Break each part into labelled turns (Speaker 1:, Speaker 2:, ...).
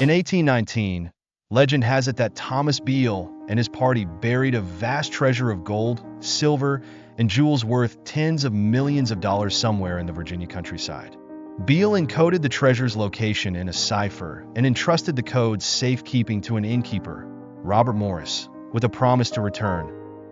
Speaker 1: In 1819, legend has it that Thomas Beale and his party buried a vast treasure of gold, silver, and jewels worth tens of millions of dollars somewhere in the Virginia countryside. Beale encoded the treasure's location in a cipher and entrusted the code's safekeeping to an innkeeper, Robert Morris, with a promise to return,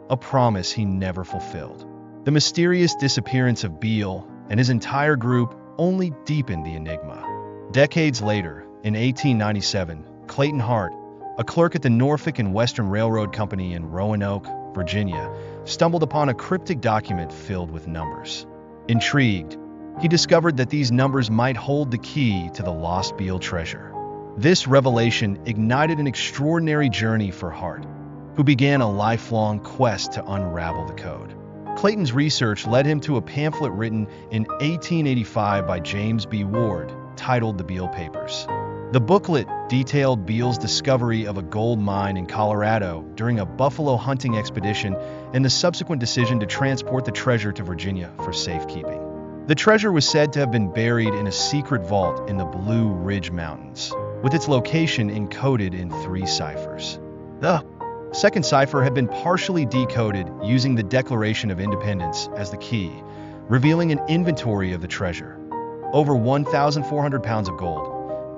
Speaker 1: a promise he never fulfilled. The mysterious disappearance of Beale and his entire group only deepened the enigma. Decades later, in 1897, Clayton Hart, a clerk at the Norfolk and Western Railroad Company in Roanoke, Virginia, stumbled upon a cryptic document filled with numbers. Intrigued, he discovered that these numbers might hold the key to the lost Beale treasure. This revelation ignited an extraordinary journey for Hart, who began a lifelong quest to unravel the code. Clayton's research led him to a pamphlet written in 1885 by James B. Ward, titled The Beale Papers. The booklet detailed Beale's discovery of a gold mine in Colorado during a buffalo hunting expedition and the subsequent decision to transport the treasure to Virginia for safekeeping. The treasure was said to have been buried in a secret vault in the Blue Ridge Mountains, with its location encoded in 3 ciphers. The second cipher had been partially decoded using the Declaration of Independence as the key, revealing an inventory of the treasure: over 1,400 pounds of gold,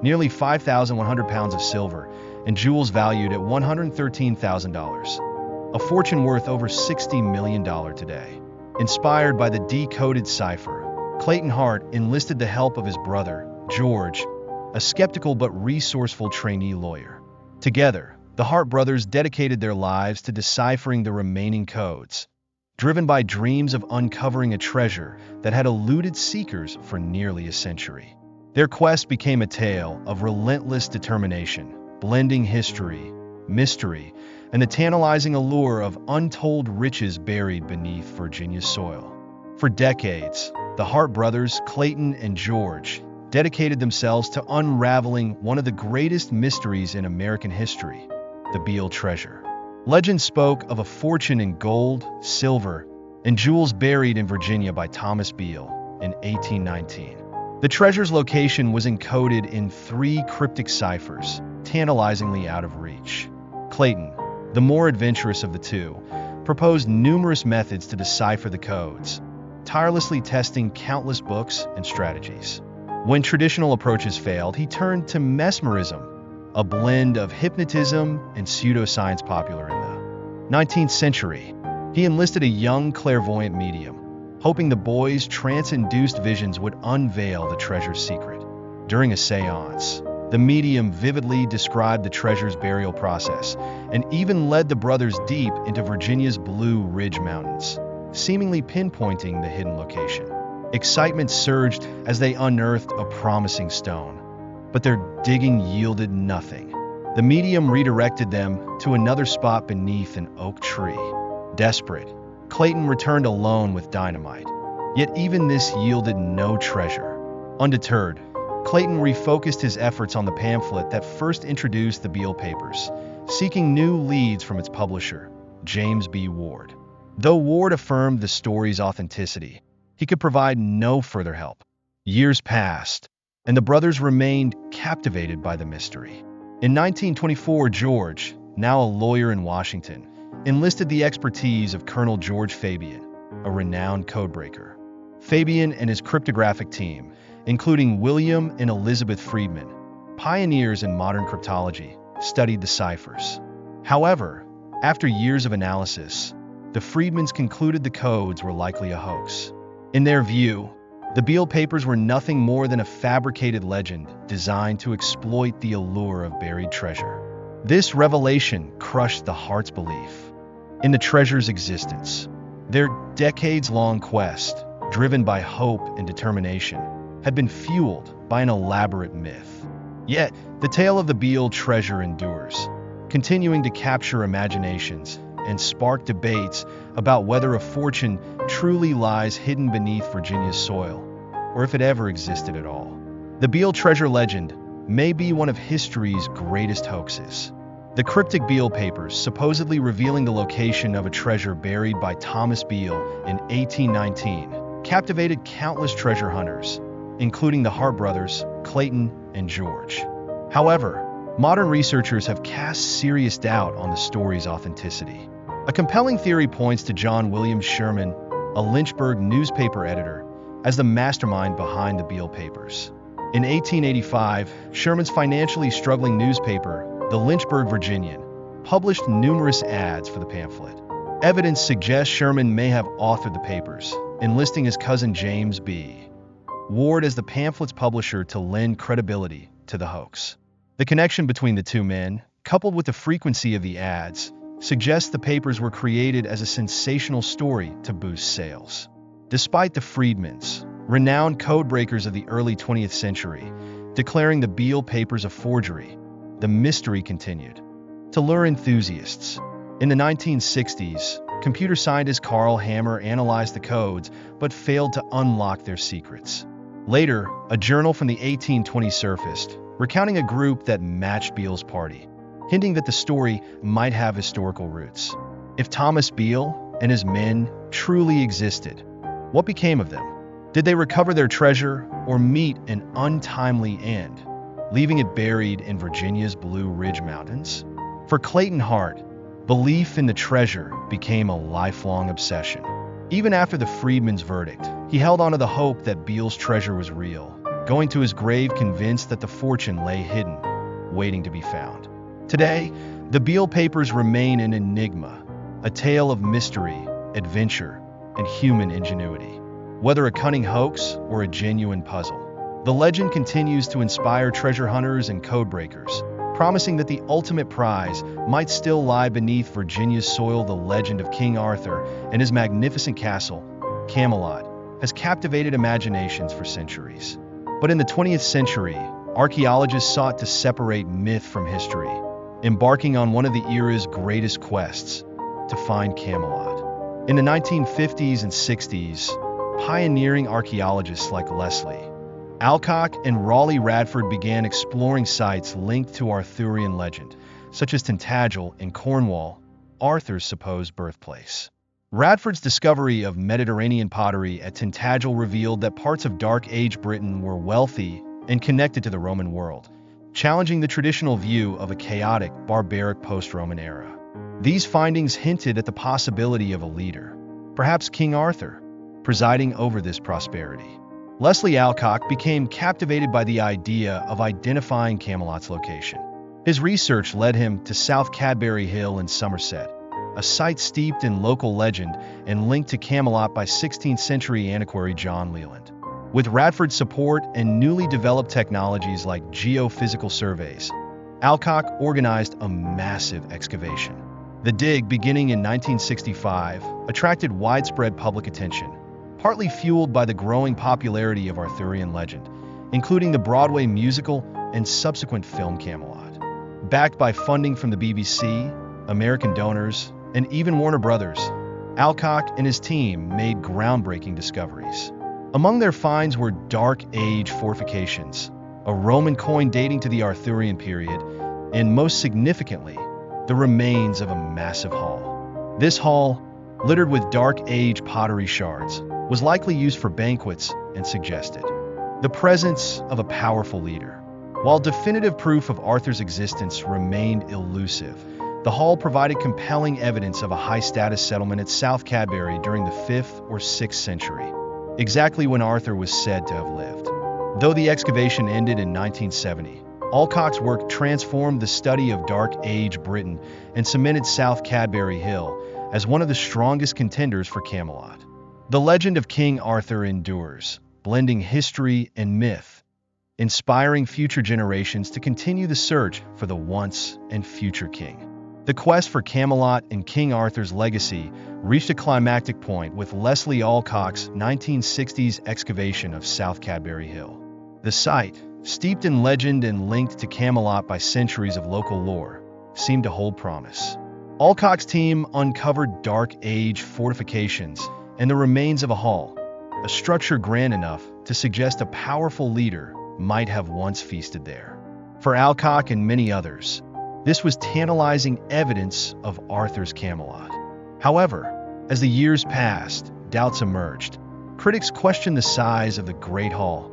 Speaker 1: nearly 5,100 pounds of silver, and jewels valued at $113,000, a fortune worth over $60 million today. Inspired by the decoded cipher, Clayton Hart enlisted the help of his brother, George, a skeptical but resourceful trainee lawyer. Together, the Hart brothers dedicated their lives to deciphering the remaining codes, driven by dreams of uncovering a treasure that had eluded seekers for nearly a century. Their quest became a tale of relentless determination, blending history, mystery, and the tantalizing allure of untold riches buried beneath Virginia's soil. For decades, the Hart brothers, Clayton and George, dedicated themselves to unraveling one of the greatest mysteries in American history: the Beale treasure. Legend spoke of a fortune in gold, silver, and jewels buried in Virginia by Thomas Beale in 1819. The treasure's location was encoded in 3 cryptic ciphers, tantalizingly out of reach. Clayton, the more adventurous of the two, proposed numerous methods to decipher the codes, tirelessly testing countless books and strategies. When traditional approaches failed, he turned to mesmerism, a blend of hypnotism and pseudoscience popular in the 19th century. He enlisted a young clairvoyant medium, hoping the boy's trance-induced visions would unveil the treasure's secret. During a seance, the medium vividly described the treasure's burial process and even led the brothers deep into Virginia's Blue Ridge Mountains, seemingly pinpointing the hidden location. Excitement surged as they unearthed a promising stone, but their digging yielded nothing. The medium redirected them to another spot beneath an oak tree. Desperate, Clayton returned alone with dynamite, yet even this yielded no treasure. Undeterred, Clayton refocused his efforts on the pamphlet that first introduced the Beale Papers, seeking new leads from its publisher, James B. Ward. Though Ward affirmed the story's authenticity, he could provide no further help. Years passed, and the brothers remained captivated by the mystery. In 1924, George, now a lawyer in Washington, enlisted the expertise of Colonel George Fabian, a renowned codebreaker. Fabian and his cryptographic team, including William and Elizabeth Friedman, pioneers in modern cryptology, studied the ciphers. However, after years of analysis, the Friedmans concluded the codes were likely a hoax. In their view, the Beale Papers were nothing more than a fabricated legend designed to exploit the allure of buried treasure. This revelation crushed the Hart's belief in the treasure's existence. Their decades-long quest, driven by hope and determination, had been fueled by an elaborate myth. Yet, the tale of the Beale treasure endures, continuing to capture imaginations and spark debates about whether a fortune truly lies hidden beneath Virginia's soil, or if it ever existed at all. The Beale treasure legend may be one of history's greatest hoaxes. The cryptic Beale Papers, supposedly revealing the location of a treasure buried by Thomas Beale in 1819, captivated countless treasure hunters, including the Hart brothers, Clayton and George. However, modern researchers have cast serious doubt on the story's authenticity. A compelling theory points to John William Sherman, a Lynchburg newspaper editor, as the mastermind behind the Beale papers. In 1885, Sherman's financially struggling newspaper, the Lynchburg Virginian, published numerous ads for the pamphlet. Evidence suggests Sherman may have authored the papers, enlisting his cousin James B. Ward as the pamphlet's publisher to lend credibility to the hoax. The connection between the two men, coupled with the frequency of the ads, suggests the papers were created as a sensational story to boost sales. Despite the Freedmans, renowned codebreakers of the early 20th century, declaring the Beale papers a forgery, the mystery continued to lure enthusiasts. In the 1960s, computer scientist Carl Hammer analyzed the codes but failed to unlock their secrets. Later, a journal from the 1820s surfaced, recounting a group that matched Beale's party, hinting that the story might have historical roots. If Thomas Beale and his men truly existed, what became of them? Did they recover their treasure or meet an untimely end, leaving it buried in Virginia's Blue Ridge Mountains? For Clayton Hart, belief in the treasure became a lifelong obsession. Even after the Freedmen's verdict, he held on to the hope that Beale's treasure was real, going to his grave convinced that the fortune lay hidden, waiting to be found. Today, the Beale papers remain an enigma, a tale of mystery, adventure, and human ingenuity. Whether a cunning hoax or a genuine puzzle, the legend continues to inspire treasure hunters and codebreakers, promising that the ultimate prize might still lie beneath Virginia's soil. The legend of King Arthur and his magnificent castle, Camelot, has captivated imaginations for centuries. But in the 20th century, archaeologists sought to separate myth from history, embarking on one of the era's greatest quests to find Camelot. In the 1950s and 60s, pioneering archaeologists like Leslie Alcock and Raleigh Radford began exploring sites linked to Arthurian legend, such as Tintagel in Cornwall, Arthur's supposed birthplace. Radford's discovery of Mediterranean pottery at Tintagel revealed that parts of Dark Age Britain were wealthy and connected to the Roman world, challenging the traditional view of a chaotic, barbaric post-Roman era. These findings hinted at the possibility of a leader, perhaps King Arthur, presiding over this prosperity. Leslie Alcock became captivated by the idea of identifying Camelot's location. His research led him to South Cadbury Hill in Somerset, a site steeped in local legend and linked to Camelot by 16th century antiquary John Leland. With Radford's support and newly developed technologies like geophysical surveys, Alcock organized a massive excavation. The dig, beginning in 1965, attracted widespread public attention, partly fueled by the growing popularity of Arthurian legend, including the Broadway musical and subsequent film Camelot. Backed by funding from the BBC, American donors, and even Warner Brothers, Alcock and his team made groundbreaking discoveries. Among their finds were Dark Age fortifications, a Roman coin dating to the Arthurian period, and most significantly, the remains of a massive hall. This hall, littered with Dark Age pottery shards, was likely used for banquets and suggested the presence of a powerful leader. While definitive proof of Arthur's existence remained elusive, the hall provided compelling evidence of a high-status settlement at South Cadbury during the 5th or 6th century, exactly when Arthur was said to have lived. Though the excavation ended in 1970, Alcock's work transformed the study of Dark Age Britain and cemented South Cadbury Hill as one of the strongest contenders for Camelot. The legend of King Arthur endures, blending history and myth, inspiring future generations to continue the search for the once and future king. The quest for Camelot and King Arthur's legacy reached a climactic point with Leslie Alcock's 1960s excavation of South Cadbury Hill. The site, steeped in legend and linked to Camelot by centuries of local lore, seemed to hold promise. Alcock's team uncovered Dark Age fortifications and the remains of a hall, a structure grand enough to suggest a powerful leader might have once feasted there. For Alcock and many others, this was tantalizing evidence of Arthur's Camelot. However, as the years passed, doubts emerged. Critics questioned the size of the Great Hall,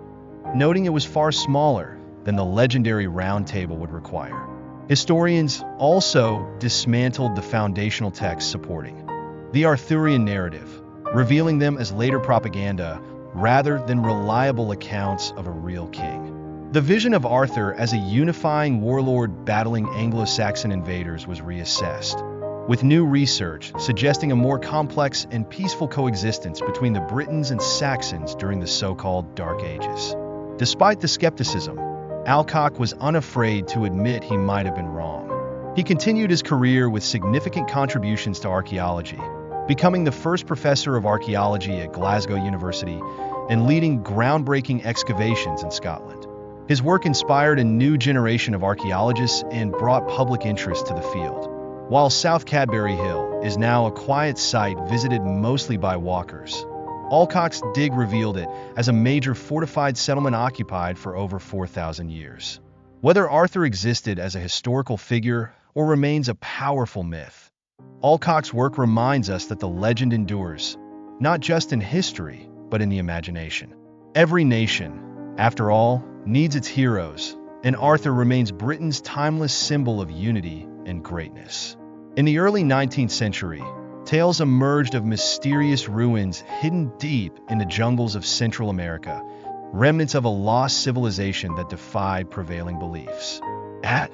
Speaker 1: noting it was far smaller than the legendary Round Table would require. Historians also dismantled the foundational texts supporting the Arthurian narrative, revealing them as later propaganda rather than reliable accounts of a real king. The vision of Arthur as a unifying warlord battling Anglo-Saxon invaders was reassessed, with new research suggesting a more complex and peaceful coexistence between the Britons and Saxons during the so-called Dark Ages. Despite the skepticism, Alcock was unafraid to admit he might have been wrong. He continued his career with significant contributions to archaeology, becoming the first professor of archaeology at Glasgow University and leading groundbreaking excavations in Scotland. His work inspired a new generation of archaeologists and brought public interest to the field. While South Cadbury Hill is now a quiet site visited mostly by walkers, Alcock's dig revealed it as a major fortified settlement occupied for over 4,000 years. Whether Arthur existed as a historical figure or remains a powerful myth, Alcock's work reminds us that the legend endures, not just in history, but in the imagination. Every nation, after all, needs its heroes, and Arthur remains Britain's timeless symbol of unity and greatness. In the early 19th century, tales emerged of mysterious ruins hidden deep in the jungles of Central America, remnants of a lost civilization that defied prevailing beliefs. At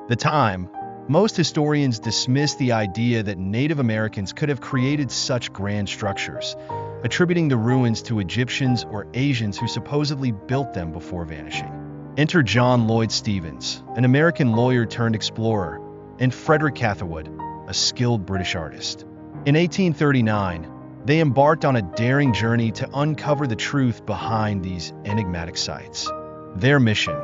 Speaker 1: the time, most historians dismissed the idea that Native Americans could have created such grand structures, attributing the ruins to Egyptians or Asians who supposedly built them before vanishing. Enter John Lloyd Stephens, an American lawyer turned explorer, and Frederick Catherwood, a skilled British artist. In 1839, they embarked on a daring journey to uncover the truth behind these enigmatic sites. Their mission: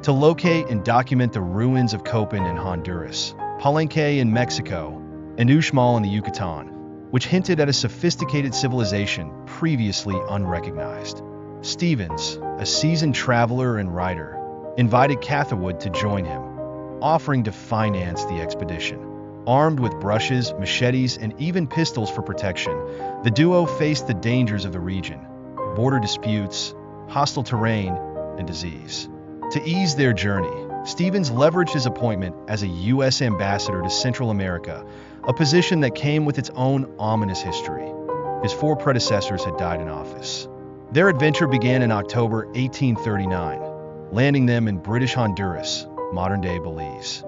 Speaker 1: to locate and document the ruins of Copan in Honduras, Palenque in Mexico, and Uxmal in the Yucatan, which hinted at a sophisticated civilization previously unrecognized. Stephens, a seasoned traveler and writer, invited Catherwood to join him, offering to finance the expedition. Armed with brushes, machetes, and even pistols for protection, the duo faced the dangers of the region: border disputes, hostile terrain, and disease. To ease their journey, Stephens leveraged his appointment as a U.S. ambassador to Central America, a position that came with its own ominous history. His 4 predecessors had died in office. Their adventure began in October 1839, landing them in British Honduras, modern-day Belize.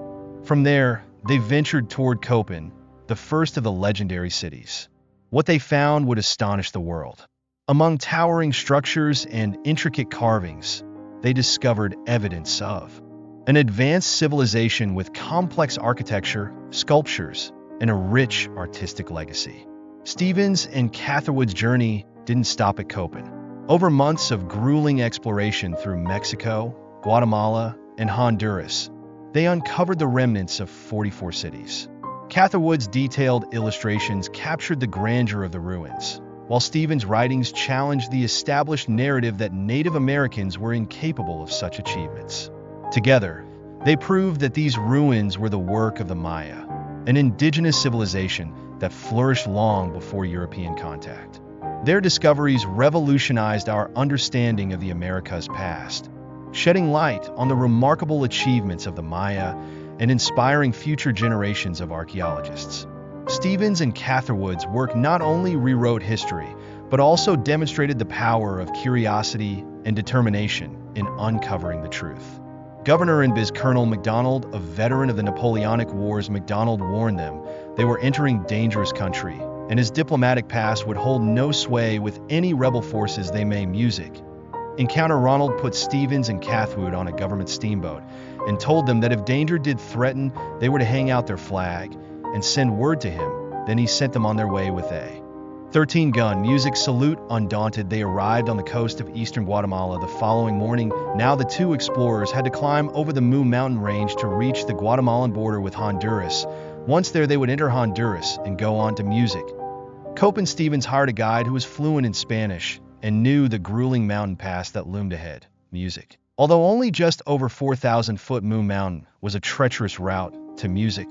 Speaker 1: From there, they ventured toward Copan, the first of the legendary cities. What they found would astonish the world. Among towering structures and intricate carvings, they discovered evidence of an advanced civilization with complex architecture, sculptures, and a rich artistic legacy. Stephens and Catherwood's journey didn't stop at Copan. Over months of grueling exploration through Mexico, Guatemala, and Honduras, they uncovered the remnants of 44 cities. Catherwood's detailed illustrations captured the grandeur of the ruins, while Stephens' writings challenged the established narrative that Native Americans were incapable of such achievements. Together, they proved that these ruins were the work of the Maya, an indigenous civilization that flourished long before European contact. Their discoveries revolutionized our understanding of the Americas past, shedding light on the remarkable achievements of the Maya and inspiring future generations of archaeologists. Stephens and Catherwood's work not only rewrote history, but also demonstrated the power of curiosity and determination in uncovering the truth. Governor-in-Biz Colonel MacDonald, a veteran of the Napoleonic Wars, MacDonald warned them they were entering dangerous country, and his diplomatic past would hold no sway with any rebel forces they may music. Encounter Ronald put Stephens and Catherwood on a government steamboat and told them that if danger did threaten, they were to hang out their flag and send word to him. Then he sent them on their way with a 13-gun music salute. Undaunted, they arrived on the coast of eastern Guatemala the following morning. Now the 2 explorers had to climb over the Mu mountain range to reach the Guatemalan border with Honduras. Once there, they would enter Honduras and go on to music. Copan. Stephens hired a guide who was fluent in Spanish and knew the grueling mountain pass that loomed ahead, music. Although only just over 4,000-foot Mu Mountain was a treacherous route to music,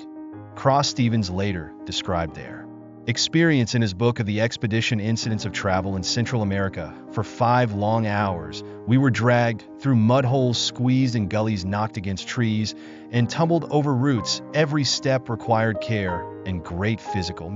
Speaker 1: Stephens later described there. experience in his book of the expedition incidents of travel in Central America. For 5 long hours, we were dragged through mud holes, squeezed in gullies, knocked against trees, and tumbled over roots. Every step required care and great physical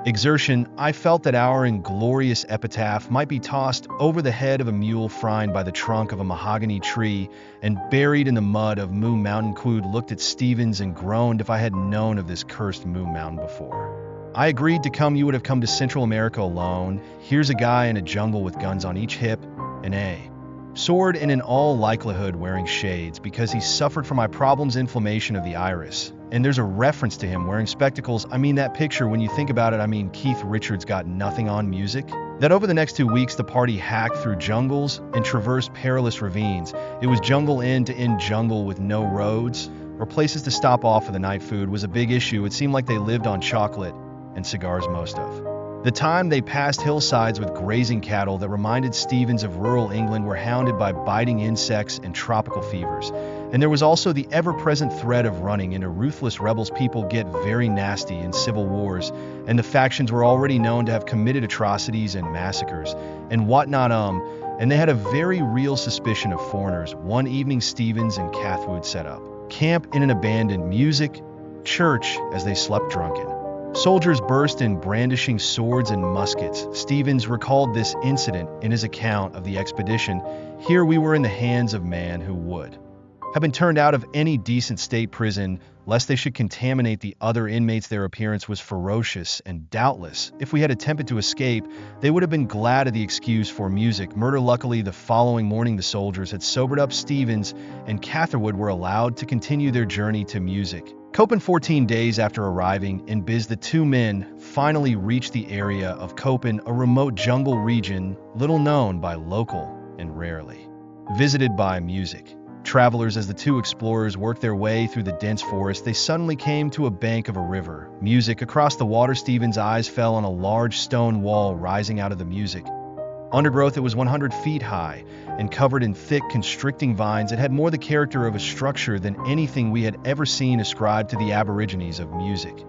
Speaker 1: exertion. I felt that our inglorious epitaph might be tossed over the head of a mule, fried by the trunk of a mahogany tree, and buried in the mud of Moo Mountain. Quood looked at Stevens and groaned. If I had known of this cursed Moo Mountain before, I agreed to come. You would have come to Central America alone. Here's a guy in a jungle with guns on each hip and a sword, and in all likelihood wearing shades because he suffered from eye problems, inflammation of the iris. And there's a reference to him wearing spectacles. I mean, that picture, when you think about it, Keith Richards got nothing on music. That over the next 2 weeks, the party hacked through jungles and traversed perilous ravines. It was jungle end to end jungle with no roads or places to stop off for the night. Food was a big issue. It seemed like they lived on chocolate and cigars most of the time. They passed hillsides with grazing cattle that reminded Stevens of rural England, were hounded by biting insects and tropical fevers. And there was also the ever-present threat of running into ruthless rebels. People get very nasty in civil wars, and the factions were already known to have committed atrocities and massacres and whatnot. And they had a very real suspicion of foreigners. One evening, Stevens and Cathwood set up camp in an abandoned music church. As they slept drunken, soldiers burst in brandishing swords and muskets. Stevens recalled this incident in his account of the expedition. Here we were in the hands of men who would have been turned out of any decent state prison lest they should contaminate the other inmates. Their appearance was ferocious, and doubtless, if we had attempted to escape, they would have been glad of the excuse for music murder. Luckily, the following morning the soldiers had sobered up. Stevens and Catherwood were allowed to continue their journey to music Copen. 14 days after arriving in Biz, the two men finally reached the area of Copen, a remote jungle region little known by local and rarely visited by music travelers. As the two explorers worked their way through the dense forest, they suddenly came to a bank of a river. Music across the water. Stevens' eyes fell on a large stone wall rising out of the music undergrowth. It was 100 feet high and covered in thick, constricting vines. It had more the character of a structure than anything we had ever seen ascribed to the aborigines of music.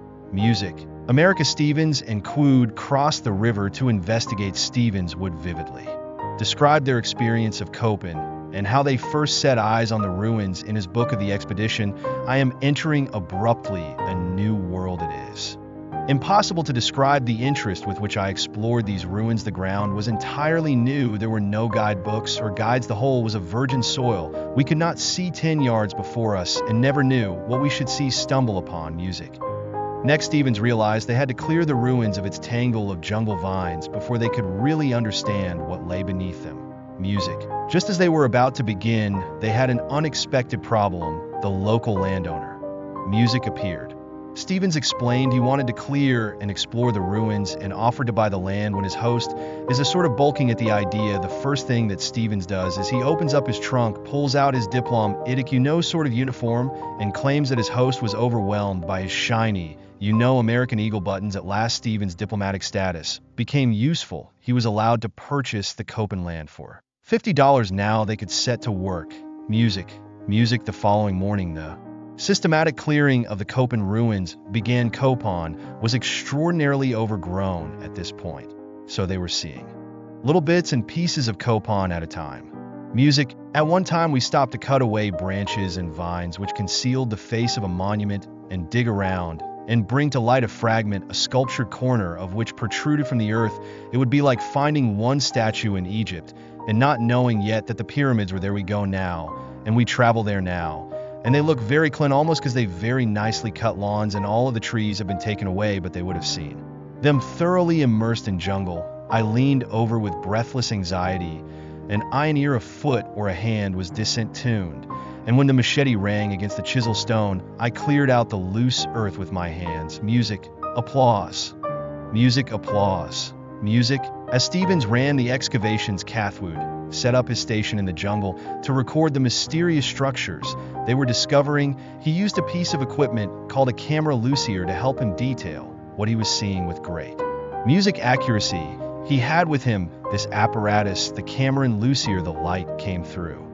Speaker 1: America. Stevens and Quood crossed the river to investigate. Stevens would vividly describe their experience of Copen and how they first set eyes on the ruins in his book of the expedition. I am entering abruptly a new world. It is impossible to describe the interest with which I explored these ruins. The ground was entirely new. There were no guidebooks or guides. The whole was of virgin soil. We could not see 10 yards before us and never knew what we should see stumble upon. Music. Next, Stevens realized they had to clear the ruins of its tangle of jungle vines before they could really understand what lay beneath them. Music. Just as they were about to begin, they had an unexpected problem. The local landowner, Music, appeared. Stevens explained he wanted to clear and explore the ruins and offered to buy the land. When his host is a sort of balking at the idea, the first thing that Stevens does is he opens up his trunk, pulls out his diplomatic sort of uniform, and claims that his host was overwhelmed by his shiny American Eagle buttons. At last, Stevens' diplomatic status became useful. He was allowed to purchase the Copen land for $50. Now they could set to work. Music. The following morning, the systematic clearing of the Copen ruins began. Copen was extraordinarily overgrown at this point, so they were seeing little bits and pieces of Copen at a time. Music. At one time we stopped to cut away branches and vines which concealed the face of a monument and dig around and bring to light a fragment, a sculptured corner of which protruded from the earth. It would be like finding one statue in Egypt and not knowing yet that the pyramids were there. We go now, and we travel there now, and they look very clean, almost because they very nicely cut lawns, and all of the trees have been taken away, but they would have seen them thoroughly immersed in jungle. I leaned over with breathless anxiety. An eye, an ear, a foot, or a hand was distuned, and when the machete rang against the chisel stone, I cleared out the loose earth with my hands. Music. Applause. As Stevens ran the excavations, Cathwood set up his station in the jungle to record the mysterious structures they were discovering. He used a piece of equipment called a camera lucier to help him detail what he was seeing with great accuracy. He had with him this apparatus, the camera and lucier. The light came through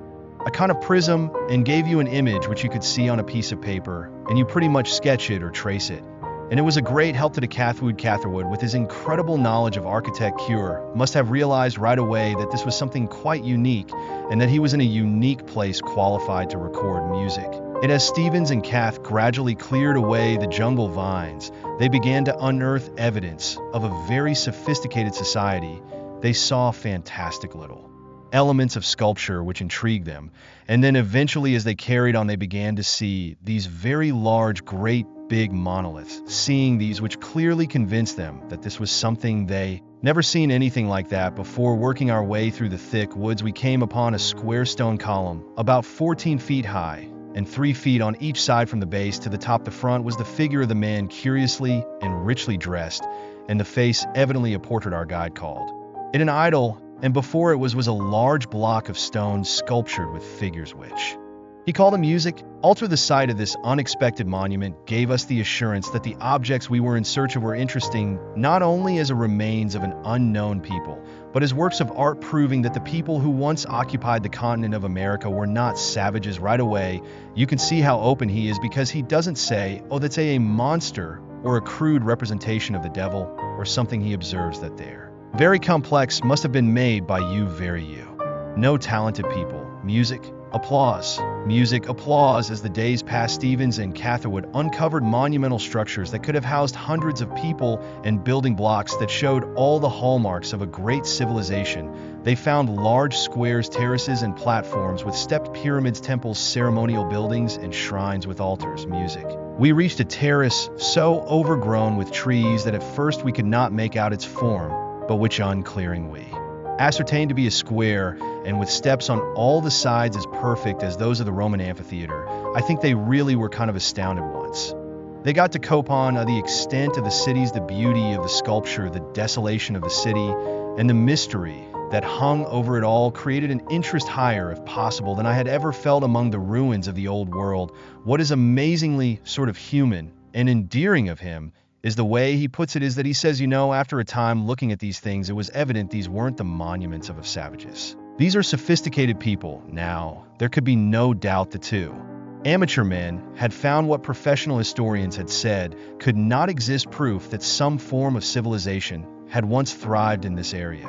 Speaker 1: a kind of prism and gave you an image which you could see on a piece of paper, and you pretty much sketch it or trace it And it was a great help to Catherwood, with his incredible knowledge of architecture, must have realized right away that this was something quite unique and that he was in a unique place qualified to record music. And as Stevens and Cath gradually cleared away the jungle vines, they began to unearth evidence of a very sophisticated society. They saw fantastic little elements of sculpture which intrigued them, and then eventually as they carried on they began to see these very large, great big monoliths. Seeing these which clearly convinced them that this was something they never seen anything like that before. Working our way through the thick woods, we came upon a square stone column about 14 feet high and 3 feet on each side from the base to the top. The front was the figure of the man, curiously and richly dressed, and the face evidently a portrait our guide called it an idol, and before it was a large block of stone sculptured with figures which he called a music altar. The sight of this unexpected monument gave us the assurance that the objects we were in search of were interesting, not only as a remains of an unknown people, but as works of art proving that the people who once occupied the continent of America were not savages. Right away, you can see how open he is, because he doesn't say, oh, that's a monster or a crude representation of the devil or something. He observes that they're very complex, must have been made by you, no talented people. Music, applause. Music, applause. As the days passed, Stevens and Catherwood uncovered monumental structures that could have housed hundreds of people and building blocks that showed all the hallmarks of a great civilization. They found large squares, terraces, and platforms with stepped pyramids, temples, ceremonial buildings, and shrines with altars. Music. We reached a terrace so overgrown with trees that at first we could not make out its form, but which on clearing we ascertained to be a square, and with steps on all the sides as perfect as those of the Roman amphitheater. I think they really were kind of astounded once they got to cope on the extent of the cities, the beauty of the sculpture, the desolation of the city, and the mystery that hung over it all created an interest higher, if possible, than I had ever felt among the ruins of the old world. What is amazingly sort of human and endearing of him is the way he puts it, is that he says, after a time looking at these things, it was evident these weren't the monuments of savages. These are sophisticated people. Now, there could be no doubt the two amateur men had found what professional historians had said could not exist, proof that some form of civilization had once thrived in this area.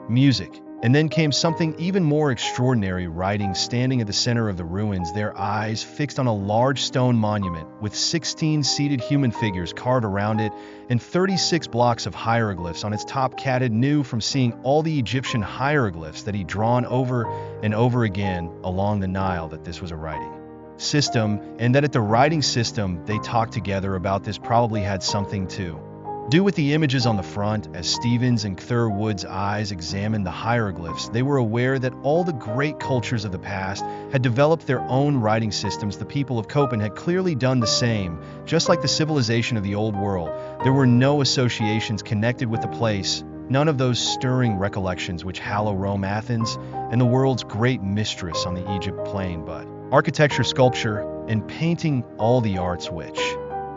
Speaker 1: Music. And then came something even more extraordinary. Writing, standing at the center of the ruins, their eyes fixed on a large stone monument with 16 seated human figures carved around it and 36 blocks of hieroglyphs on its top. Cat knew from seeing all the Egyptian hieroglyphs that he'd drawn over and over again along the Nile that this was a writing system, and that at the writing system they talked together about this probably had something to do with the images on the front. As Stevens and Catherwood's eyes examined the hieroglyphs, they were aware that all the great cultures of the past had developed their own writing systems. The people of Copen had clearly done the same. Just like the civilization of the old world, there were no associations connected with the place, none of those stirring recollections which hallow Rome, Athens, and the world's great mistress on the Egypt plain, but architecture, sculpture, and painting, all the arts which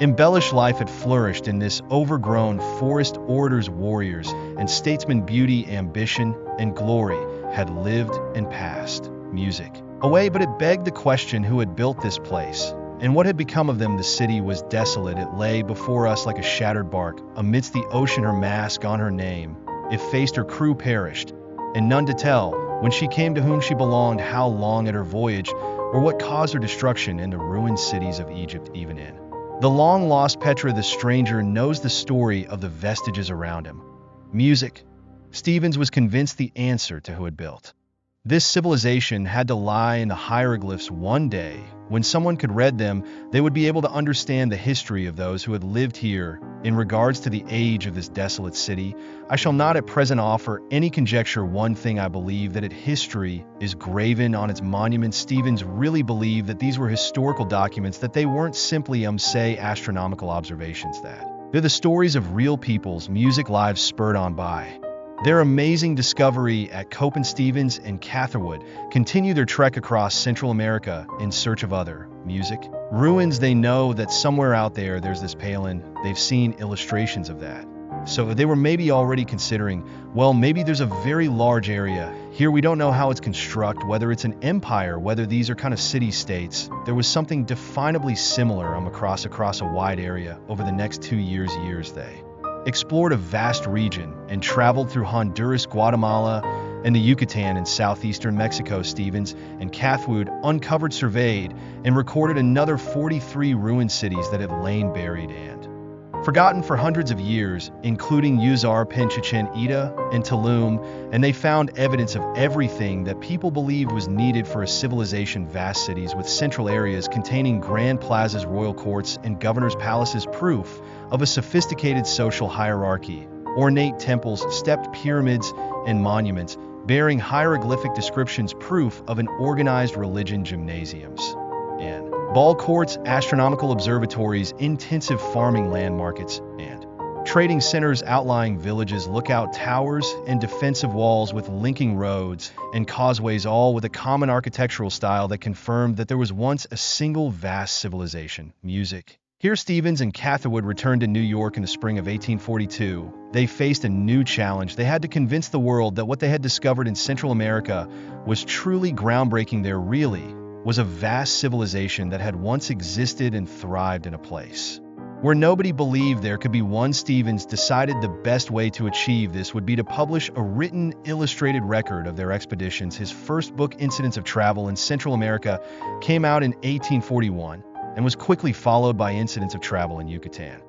Speaker 1: embellished life, had flourished in this overgrown forest. Orators, warriors, and statesmen, beauty, ambition, and glory had lived and passed. Music away, but it begged the question, who had built this place, and what had become of them? The city was desolate. It lay before us like a shattered bark amidst the ocean. Her mask on her name effaced, her crew perished, and none to tell when she came to whom she belonged, how long at her voyage, or what caused her destruction in the ruined cities of Egypt. Even in the long-lost Petra, the stranger knows the story of the vestiges around him. Music. Stevens was convinced the answer to who had built this civilization had to lie in the hieroglyphs. One day, when someone could read them, they would be able to understand the history of those who had lived here. In regards to the age of this desolate city, I shall not at present offer any conjecture. One thing I believe, that its history is graven on its monuments. Stevens really believed that these were historical documents, that they weren't simply say astronomical observations, that they're the stories of real people's music lives spurred on by their amazing discovery at Copen. Stevens and Catherwood continue their trek across Central America in search of other music ruins. They know that somewhere out there there's this Palin. They've seen illustrations of that So they were maybe already considering, well, maybe there's a very large area. Here we don't know how it's constructed, whether it's an empire, whether these are kind of city-states. There was something definably similar across a wide area. Over the next 2 years they explored a vast region and traveled through Honduras, Guatemala, and the Yucatan in southeastern Mexico. Stevens and Cathwood uncovered, surveyed, and recorded another 43 ruined cities that had lain buried and forgotten for hundreds of years, including Uzar, Chichen Itza, and Tulum, and they found evidence of everything that people believed was needed for a civilization. Vast cities with central areas containing grand plazas, royal courts, and governors' palaces, proof of a sophisticated social hierarchy. Ornate temples, stepped pyramids, and monuments bearing hieroglyphic descriptions, proof of an organized religion. Gymnasiums and ball courts, astronomical observatories, intensive farming land, markets, and trading centers, outlying villages, lookout towers, and defensive walls with linking roads and causeways, all with a common architectural style that confirmed that there was once a single vast civilization. Music. Here Stevens and Catherwood returned to New York in the spring of 1842. They faced a new challenge. They had to convince the world that what they had discovered in Central America was truly groundbreaking. There really was a vast civilization that had once existed and thrived in a place where nobody believed there could be one. Stevens decided the best way to achieve this would be to publish a written, illustrated record of their expeditions. His first book, Incidents of Travel in Central America, came out in 1841 and was quickly followed by Incidents of Travel in Yucatan.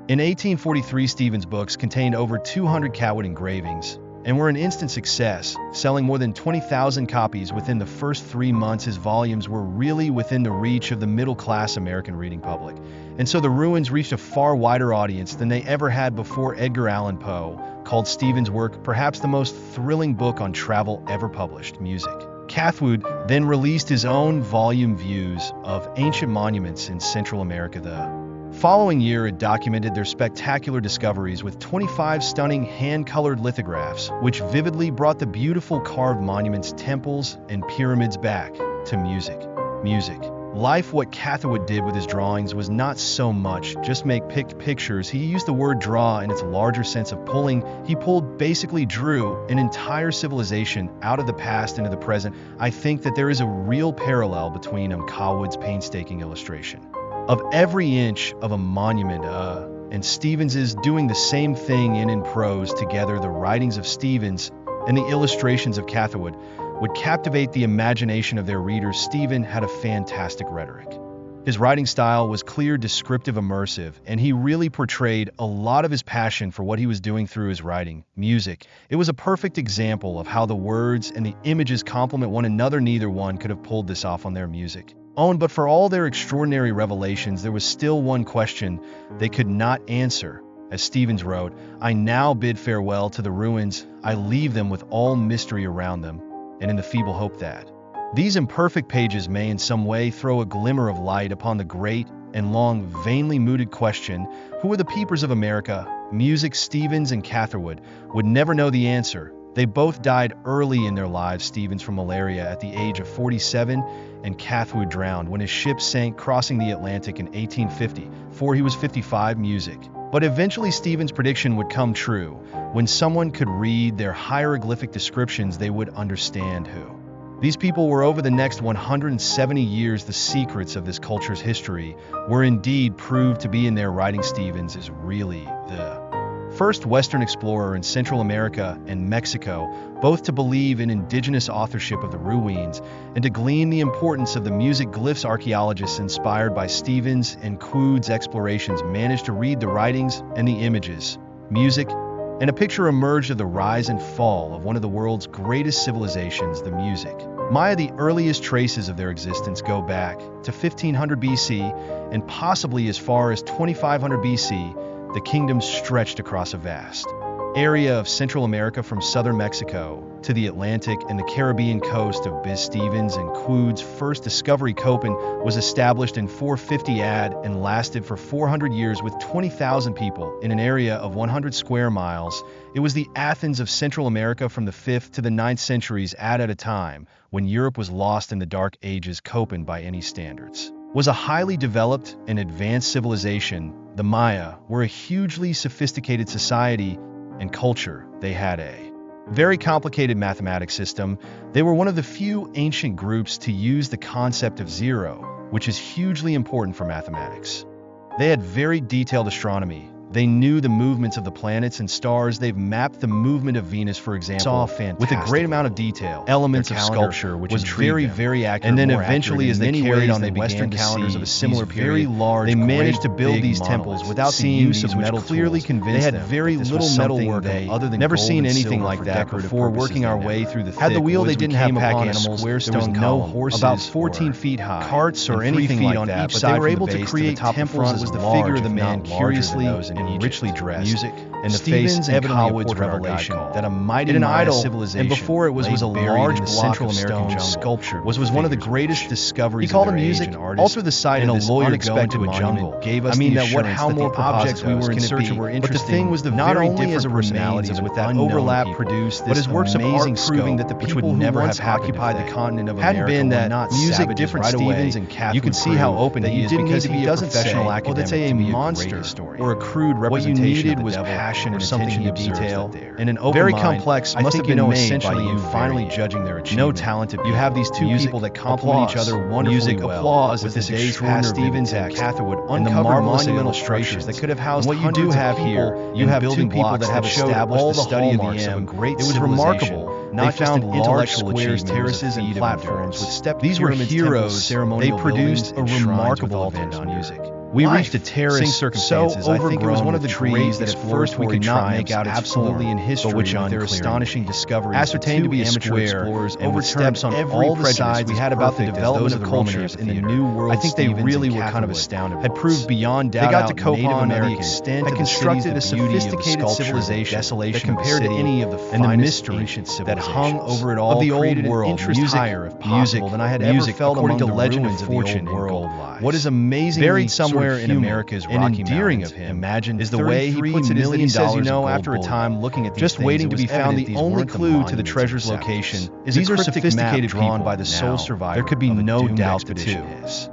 Speaker 1: In 1843, Stevens' books contained over 200 Catwood engravings and were an instant success, selling more than 20,000 copies within the first 3 months. His volumes were really within the reach of the middle-class American reading public, and so the ruins reached a far wider audience than they ever had before. Edgar Allan Poe called Stevens' work perhaps the most thrilling book on travel ever published. Music. Cathwood then released his own volume, Views of Ancient Monuments in Central America. The following year, it documented their spectacular discoveries with 25 stunning hand-colored lithographs, which vividly brought the beautiful carved monuments, temples, and pyramids back to music. Life. What Catherwood did with his drawings was not so much just make pictures. He used the word draw in its larger sense of pulling. He basically drew an entire civilization out of the past into the present. I think that there is a real parallel between Catwood's painstaking illustration of every inch of a monument and Stevens is doing the same thing in prose. Together, the writings of Stevens and the illustrations of Catherwood would captivate the imagination of their readers. Stevens had a fantastic rhetoric. His writing style was clear, descriptive, immersive, and he really portrayed a lot of his passion for what he was doing through his writing. Music. It was a perfect example of how the words and the images complement one another. Neither one could have pulled this off on their music own, but for all their extraordinary revelations, there was still one question they could not answer. As Stevens wrote, "I now bid farewell to the ruins. I leave them with all mystery around them, and in the feeble hope that these imperfect pages may in some way throw a glimmer of light upon the great and long vainly mooted question, who were the peoples of America?" Music. Stevens and Catherwood would never know the answer. They both died early in their lives, Stevens from malaria at the age of 47, and Catherwood drowned when his ship sank crossing the Atlantic in 1854. He was 55. Music. But eventually Stevens' prediction would come true. When someone could read their hieroglyphic descriptions, they would understand who these people were. Over the next 170 years, the secrets of this culture's history were indeed proved to be in their writing. Stevens is really the first Western explorer in Central America and Mexico, both to believe in indigenous authorship of the ruins and to glean the importance of the music glyphs. Archaeologists inspired by Stevens and Catherwood's explorations managed to read the writings and the images. Music. And a picture emerged of the rise and fall of one of the world's greatest civilizations, the music. Maya. The earliest traces of their existence go back to 1500 BC and possibly as far as 2500 BC. The kingdom stretched across a vast area of Central America from southern Mexico to the Atlantic and the Caribbean coast of Biz. Stevens and Catherwood's first discovery, Copen, was established in 450 AD and lasted for 400 years with 20,000 people in an area of 100 square miles. It was the Athens of Central America from the 5th to the 9th centuries AD, at a time when Europe was lost in the Dark Ages. Copen, by any standards, was a highly developed and advanced civilization. The Maya were a hugely sophisticated society and culture. They had a very complicated mathematics system. They were one of the few ancient groups to use the concept of zero, which is hugely important for mathematics. They had very detailed astronomy. They knew the movements of the planets and stars. They've mapped the movement of Venus, for example, with a great amount of detail. Elements of sculpture, which was very accurate. And then eventually, as they carried on, the Western calendars of a similar period, they managed to build these temples without the use of metal. Clearly convinced they had very little metal work other than never seen anything like that before. Working our way through the thick woods, had the wheel, they didn't have pack animals. There was no horses, about 14 feet high, carts or anything like that. But they were able to create temples. Was the figure of the man curiously and richly dressed, music, and the face and Howard's revelation that a mighty Maya civilization, and before it was a large Central American sculpture, was one of the greatest discoveries. He called him music. Also, the sight of this unexpected jungle gave us how more objects we were in search of were interesting. But the thing was, not only as a personalities with that overlap produced, but his works of art proving that the people would never have occupied the continent of America. Had been that music different Stevens and Catherine, you can see how open he is because he doesn't say, "Oh, that's a monster or a crude representation." What you needed was passion and something of detail, and an open very complex. Must have been essentially in finally judging their achievement. No talented. You have these two people that complement each other wonderfully well. Applause with this extraordinary Stevens and Catherwood and the marvelous illustrations that could have housed. What you do have here, you have two people that have established the study of the M. It was remarkable. They found intellectual squares, terraces, and platforms with stepped. These were heroes. They produced a remarkable event on music. We reached a terrace circumstances. I think it was one of the trees that at first we could not make out absolutely in history, but which on their astonishing discoveries ascertained to be a square, oversteps on all the sides we had about the development of cultures in the New World. I think they really were kind of astounded. Had proved beyond doubt. They got to Copan, the extent had constructed a sophisticated civilization that compared to any of the finest ancient civilizations that hung over it all of the old world. Music higher, if possible, than I had ever felt according to legend of fortune and gold. What is amazing, buried somewhere in America's Rocky Mountains, of him, imagine, is the way he puts it. Is that he says, after a time looking at these just waiting to be found, the only clue to the treasure's location is these are sophisticated drawn by the sole survivor. There could be no doubt the two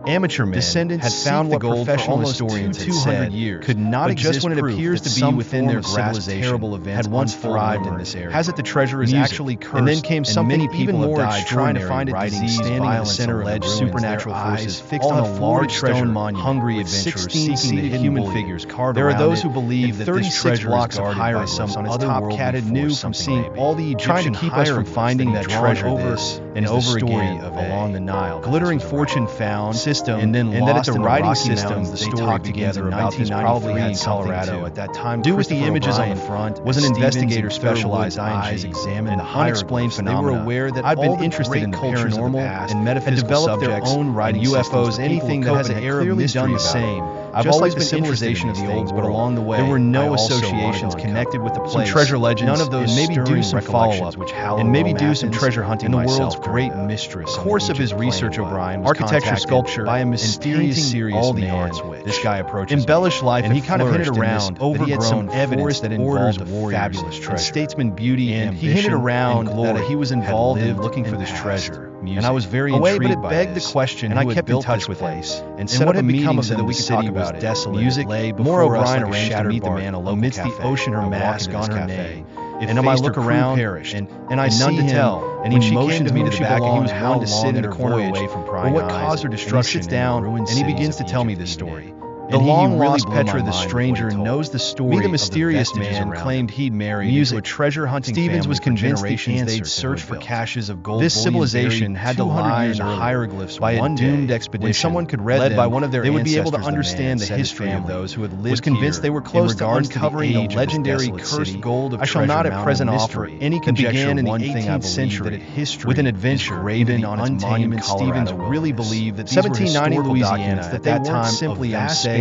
Speaker 1: amateur men descendants had found what professional historians had 200 years could not exist just when it appears to be within their grasp. Terrible events had once thrived in this area. Has it the treasure is actually cursed, and then came something even more died trying to find a disease standing in the center of supernatural forces fixed on a large stone monument. Hungry adventurers seeking the human figures carved. There are those who believe that this treasure blocks of hieroglyphs on its top catted knew from seeing all the Egyptian, trying to keep us from finding that treasure over and over again along the Nile. Glittering fortune found system, and then and that at the writing systems the story together about this probably had Colorado at that time. Due with the images on the front was an investigator specialized eyes examined the unexplained phenomena. They were aware that I'd been interested in the paranormal and metaphysical subjects, their own writing UFOs, anything that has an air of mystery the same. I've always been civilization of the old world, but along the way, there were no associations connected with the place. Some treasure legends, none of those, and maybe do some follow-up, and maybe do some treasure hunting. And the world's great mistress. Course of his research, O'Brien was architecture, sculpture, by a mysterious, serious man. This guy approached embellished life, and he kind of hinted around that he had some evidence that involved a fabulous treasure, statesman beauty, and he hinted around that he was involved in looking for this treasure. And I was very intrigued by it begged the question, and I kept in touch with place and set up a meeting so that we could talk about it. Desolate. Music lay before O'Brien arranged to meet the man amidst the ocean, her mask on her name. And I look around, and I see him, and he motions me to the back, and he was bound to sit in a corner away from prying eyes. What caused her destruction? He sits down, and he begins to tell me this story. The long-lost Petra, the stranger, knows the story. Me, the mysterious man, claimed he'd married into a treasure-hunting family. Stevens was convinced the answer they'd search for caches of gold. This civilization had to lie in the hieroglyphs by a doomed expedition. When someone could read them, by one of their they would be able to understand the history of those who had lived. Was convinced they were close to uncovering the legendary cursed gold of treasure. I shall not at present offer any conjecture. Began in the 18th century with an adventure graven on its monument. Stevens really believed that these were historical documents that that time simply say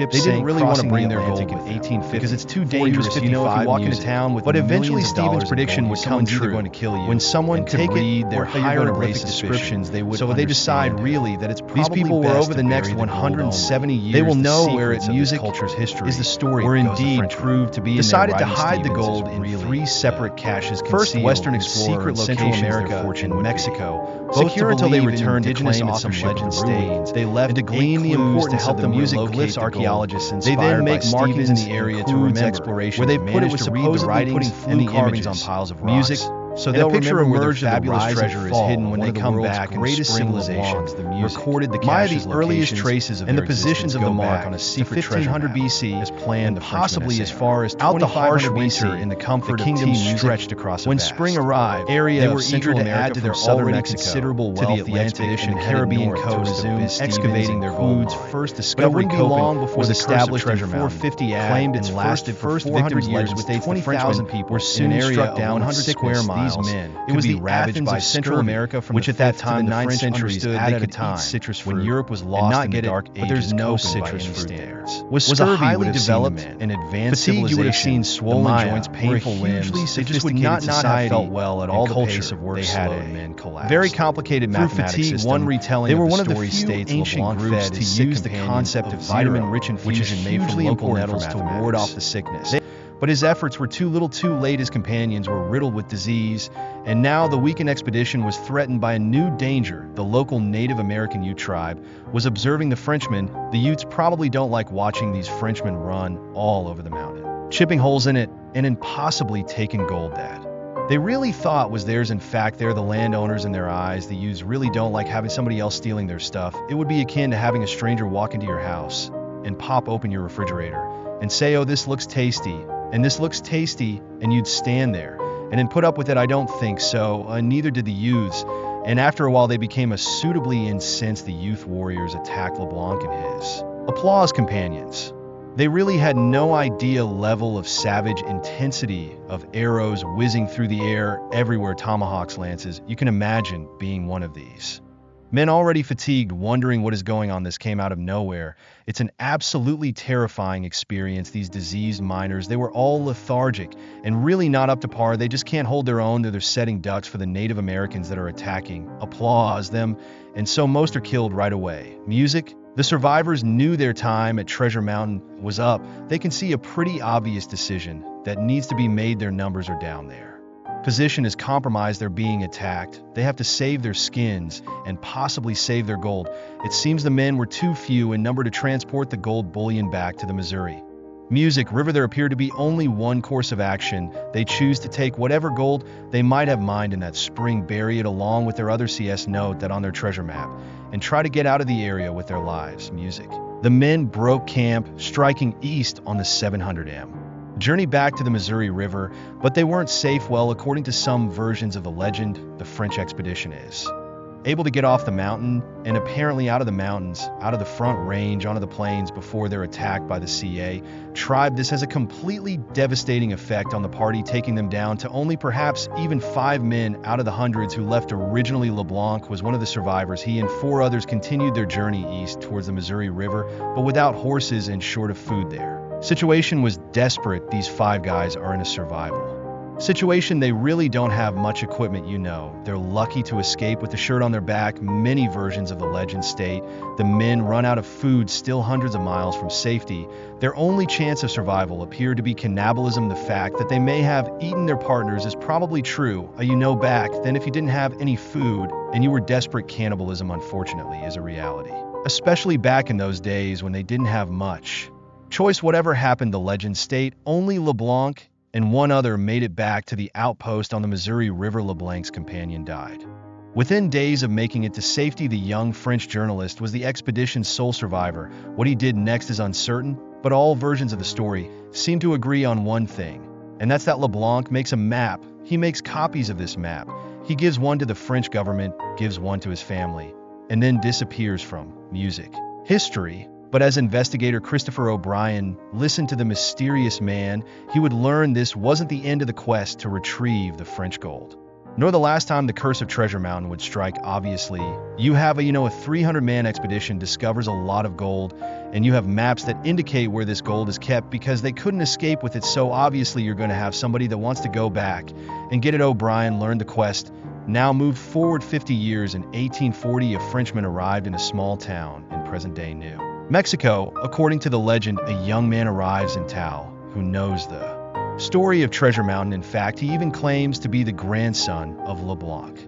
Speaker 1: ships
Speaker 2: They didn't
Speaker 1: sank
Speaker 2: really want to
Speaker 1: crossing
Speaker 2: bring
Speaker 1: the
Speaker 2: their
Speaker 1: Atlantic
Speaker 2: gold
Speaker 1: in
Speaker 2: with them,
Speaker 1: 1850
Speaker 2: because it's too
Speaker 1: 40 was
Speaker 2: dangerous, if you
Speaker 1: 55
Speaker 2: walk into
Speaker 1: music.
Speaker 2: town with
Speaker 1: But eventually
Speaker 2: millions of
Speaker 1: Stephen's
Speaker 2: dollars in
Speaker 1: prediction
Speaker 2: gold,
Speaker 1: would come
Speaker 2: someone's either
Speaker 1: true.
Speaker 2: going to kill you
Speaker 1: When someone
Speaker 2: and
Speaker 1: could
Speaker 2: take it,
Speaker 1: read their
Speaker 2: or you're going to
Speaker 1: hieroglyphic
Speaker 2: break it.
Speaker 1: descriptions, they would
Speaker 2: So they decide
Speaker 1: understand
Speaker 2: really that it's
Speaker 1: these
Speaker 2: probably
Speaker 1: people were
Speaker 2: best
Speaker 1: over
Speaker 2: to
Speaker 1: the next
Speaker 2: bury the gold
Speaker 1: 170
Speaker 2: only.
Speaker 1: years.
Speaker 2: They will
Speaker 1: the
Speaker 2: know where
Speaker 1: secrets of
Speaker 2: music
Speaker 1: this culture's history
Speaker 2: is the story,
Speaker 1: were
Speaker 2: goes the
Speaker 1: indeed
Speaker 2: Frenchman.
Speaker 1: proved to be
Speaker 2: Decided
Speaker 1: in
Speaker 2: to
Speaker 1: their
Speaker 2: hide
Speaker 1: writing.
Speaker 2: the
Speaker 1: Stevens
Speaker 2: gold
Speaker 1: is
Speaker 2: in
Speaker 1: really
Speaker 2: 3 separate caches
Speaker 1: First
Speaker 2: concealed
Speaker 1: Western
Speaker 2: in
Speaker 1: explorer
Speaker 2: secret
Speaker 1: in Central
Speaker 2: locations
Speaker 1: America
Speaker 2: their fortune
Speaker 1: and
Speaker 2: would be.
Speaker 1: Mexico,
Speaker 2: Both
Speaker 1: secure
Speaker 2: to
Speaker 1: until they
Speaker 2: believe in
Speaker 1: returned to
Speaker 2: indigenous
Speaker 1: claim
Speaker 2: authorship
Speaker 1: authorship
Speaker 2: of
Speaker 1: of
Speaker 2: the
Speaker 1: the
Speaker 2: ruins.
Speaker 1: ruins.
Speaker 2: They left
Speaker 1: and to glean the
Speaker 2: clues
Speaker 1: importance
Speaker 2: to help
Speaker 1: of
Speaker 2: the
Speaker 1: them
Speaker 2: music
Speaker 1: relocate
Speaker 2: glyphs
Speaker 1: the
Speaker 2: archaeologists
Speaker 1: gold. They
Speaker 2: inspired
Speaker 1: then
Speaker 2: by
Speaker 1: make markings in
Speaker 2: Stevens
Speaker 1: the area to
Speaker 2: includes
Speaker 1: remember
Speaker 2: explorations
Speaker 1: where they
Speaker 2: managed
Speaker 1: put it was
Speaker 2: to read the
Speaker 1: supposedly
Speaker 2: writings
Speaker 1: putting
Speaker 2: and the
Speaker 1: flute carvings on
Speaker 2: images.
Speaker 1: piles of
Speaker 2: Music,
Speaker 1: rocks. So
Speaker 2: And
Speaker 1: they'll
Speaker 2: a picture
Speaker 1: remember where their
Speaker 2: emerged of the
Speaker 1: fabulous
Speaker 2: rise and
Speaker 1: treasure is
Speaker 2: fall
Speaker 1: hidden
Speaker 2: of
Speaker 1: when
Speaker 2: one
Speaker 1: they
Speaker 2: of the
Speaker 1: come
Speaker 2: world's
Speaker 1: back and
Speaker 2: greatest
Speaker 1: spring
Speaker 2: civilizations,
Speaker 1: LeBlanc,
Speaker 2: the music.
Speaker 1: recorded the
Speaker 2: Maya,
Speaker 1: cache's
Speaker 2: the earliest
Speaker 1: locations
Speaker 2: traces of
Speaker 1: and the
Speaker 2: their
Speaker 1: positions of
Speaker 2: existence
Speaker 1: the
Speaker 2: go
Speaker 1: mark
Speaker 2: back
Speaker 1: on a
Speaker 2: to
Speaker 1: secret treasure
Speaker 2: 1500
Speaker 1: map,
Speaker 2: BC,
Speaker 1: as planned
Speaker 2: and
Speaker 1: the
Speaker 2: possibly
Speaker 1: Frenchmen
Speaker 2: as
Speaker 1: essayed.
Speaker 2: far as
Speaker 1: Out the harsh
Speaker 2: 2500
Speaker 1: winter
Speaker 2: BC,
Speaker 1: in the comfort
Speaker 2: the
Speaker 1: of
Speaker 2: kingdom
Speaker 1: tea
Speaker 2: stretched
Speaker 1: music.
Speaker 2: across a
Speaker 1: When
Speaker 2: vast
Speaker 1: spring arrived,
Speaker 2: area
Speaker 1: they
Speaker 2: of
Speaker 1: were eager
Speaker 2: Central
Speaker 1: to
Speaker 2: America
Speaker 1: add to their
Speaker 2: from southern
Speaker 1: already
Speaker 2: Mexico
Speaker 1: considerable
Speaker 2: to the
Speaker 1: wealth the
Speaker 2: Atlantic
Speaker 1: expedition
Speaker 2: and the
Speaker 1: headed
Speaker 2: Caribbean
Speaker 1: north to
Speaker 2: coast
Speaker 1: resume
Speaker 2: of
Speaker 1: excavating their gold
Speaker 2: foods.
Speaker 1: mine.
Speaker 2: First
Speaker 1: But it
Speaker 2: discovered
Speaker 1: wouldn't be
Speaker 2: coping
Speaker 1: long before
Speaker 2: was
Speaker 1: the
Speaker 2: established in
Speaker 1: treasure mountain
Speaker 2: 450 AD
Speaker 1: claimed
Speaker 2: and
Speaker 1: its
Speaker 2: lasted for
Speaker 1: first
Speaker 2: 400
Speaker 1: victims.
Speaker 2: years.
Speaker 1: Legend states the
Speaker 2: 20,000
Speaker 1: Frenchmen
Speaker 2: people
Speaker 1: were
Speaker 2: in
Speaker 1: soon
Speaker 2: an area
Speaker 1: struck
Speaker 2: of
Speaker 1: down with
Speaker 2: 100
Speaker 1: sickness.
Speaker 2: square miles.
Speaker 1: These men
Speaker 2: It
Speaker 1: could
Speaker 2: was
Speaker 1: be
Speaker 2: the
Speaker 1: ravaged
Speaker 2: Athens
Speaker 1: by
Speaker 2: of Central
Speaker 1: scurvy,
Speaker 2: America from
Speaker 1: which
Speaker 2: the
Speaker 1: at that
Speaker 2: 5th to
Speaker 1: time
Speaker 2: the
Speaker 1: the
Speaker 2: 9th
Speaker 1: French
Speaker 2: century
Speaker 1: understood
Speaker 2: at
Speaker 1: they
Speaker 2: a
Speaker 1: could
Speaker 2: time
Speaker 1: eat citrus
Speaker 2: when
Speaker 1: fruit
Speaker 2: Europe was
Speaker 1: and
Speaker 2: lost
Speaker 1: not
Speaker 2: in
Speaker 1: get
Speaker 2: the dark
Speaker 1: but there's
Speaker 2: ages
Speaker 1: no
Speaker 2: copened by
Speaker 1: citrus
Speaker 2: any
Speaker 1: fruit
Speaker 2: standards.
Speaker 1: there.
Speaker 2: Was
Speaker 1: Was a
Speaker 2: scurvy
Speaker 1: highly
Speaker 2: would have seen the
Speaker 1: developed
Speaker 2: men.
Speaker 1: and advanced
Speaker 2: Fatigue, you would have
Speaker 1: civilization.
Speaker 2: seen
Speaker 1: The
Speaker 2: swollen
Speaker 1: Maya
Speaker 2: joints,
Speaker 1: were
Speaker 2: painful
Speaker 1: hugely
Speaker 2: limbs. They just would
Speaker 1: sophisticated
Speaker 2: not have
Speaker 1: society
Speaker 2: felt well at
Speaker 1: and
Speaker 2: all the
Speaker 1: culture.
Speaker 2: pace of work
Speaker 1: They had
Speaker 2: slowed
Speaker 1: a
Speaker 2: men collapsed.
Speaker 1: very complicated
Speaker 2: Through
Speaker 1: mathematics
Speaker 2: fatigue,
Speaker 1: system.
Speaker 2: one retelling
Speaker 1: They were
Speaker 2: of
Speaker 1: one of the
Speaker 2: story
Speaker 1: few
Speaker 2: states
Speaker 1: ancient
Speaker 2: LeBlanc
Speaker 1: groups
Speaker 2: fed
Speaker 1: to
Speaker 2: his sick
Speaker 1: use the
Speaker 2: companion
Speaker 1: concept of
Speaker 2: vitamin
Speaker 1: zero,
Speaker 2: rich
Speaker 1: which is
Speaker 2: infused
Speaker 1: hugely
Speaker 2: local
Speaker 1: important
Speaker 2: nettles
Speaker 1: to ward
Speaker 2: mathematics.
Speaker 1: off the sickness.
Speaker 2: But his efforts were too little too late. His companions were riddled with disease, and now the weakened expedition was threatened by a new danger. The local Native American Ute tribe was observing the Frenchmen. The Utes probably don't like watching these Frenchmen run all over the mountain, chipping holes in it and impossibly taking gold that they really thought was theirs. In fact, they're the landowners in their eyes. The Utes really don't like having somebody else stealing their stuff. It would be akin to having a stranger walk into your house and pop open your refrigerator and say, "Oh, this looks tasty," and "this looks tasty," and you'd stand there and then put up with it. I don't think so. Neither did the youths. And after a while, they became a suitably incensed. The youth warriors attacked LeBlanc and his applause companions. They really had no idea level of savage intensity of arrows whizzing through the air everywhere, tomahawks, lances. You can imagine being one of these men, already fatigued, wondering what is going on. This came out of nowhere. It's an absolutely terrifying experience. These diseased miners, they were all lethargic and really not up to par. They just can't hold their own. They're setting ducks for the Native Americans that are attacking. Applause them, and so most are killed right away. Music. The survivors knew their time at Treasure Mountain was up. They can see a pretty obvious decision that needs to be made. Their numbers are down there. Position is compromised. They're being attacked. They have to save their skins and possibly save their gold. It seems the men were too few in number to transport the gold bullion back to the Missouri Music River. There appeared to be only one course of action. They choose to take whatever gold they might have mined in that spring, bury it along with their other CS note that on their treasure map, and try to get out of the area with their lives. Music. The men broke camp, striking east on the 700 m. Journey back to the Missouri River, but they weren't safe. Well, according to some versions of the legend, the French expedition is able to get off the mountain and apparently out of the mountains, out of the front range, onto the plains before they're attacked by the CA tribe. This has a completely devastating effect on the party, taking them down to only perhaps even 5 men out of the hundreds who left originally. LeBlanc was one of the survivors. He and 4 others continued their journey east towards the Missouri River, but without horses and short of food there. Situation was desperate. These 5 guys are in a survival situation. They really don't have much equipment. They're lucky to escape with the shirt on their back. Many versions of the legend state the men run out of food, still hundreds of miles from safety. Their only chance of survival appeared to be cannibalism. The fact that they may have eaten their partners is probably true. Back then, if you didn't have any food and you were desperate, cannibalism unfortunately is a reality, especially back in those days when they didn't have much choice. Whatever happened, the legend state only LeBlanc and 1 other made it back to the outpost on the Missouri River. LeBlanc's companion died within days of making it to safety. The young French journalist was the expedition's sole survivor. What he did next is uncertain, but all versions of the story seem to agree on one thing, and that's that LeBlanc makes a map. He makes copies of this map. He gives one to the French government, gives one to his family, and then disappears from music history. But as investigator Christopher O'Brien listened to the mysterious man, he would learn this wasn't the end of the quest to retrieve the French gold, nor the last time the curse of Treasure Mountain would strike. Obviously, you have a 300-man expedition discovers a lot of gold, and you have maps that indicate where this gold is kept because they couldn't escape with it. So obviously you're going to have somebody that wants to go back and get it. O'Brien learned the quest. Now moved forward 50 years. In 1840, a Frenchman arrived in a small town in present-day New Mexico. According to the legend, a young man arrives in Tao who knows the story of Treasure Mountain. In fact, he even claims to be the grandson of LeBlanc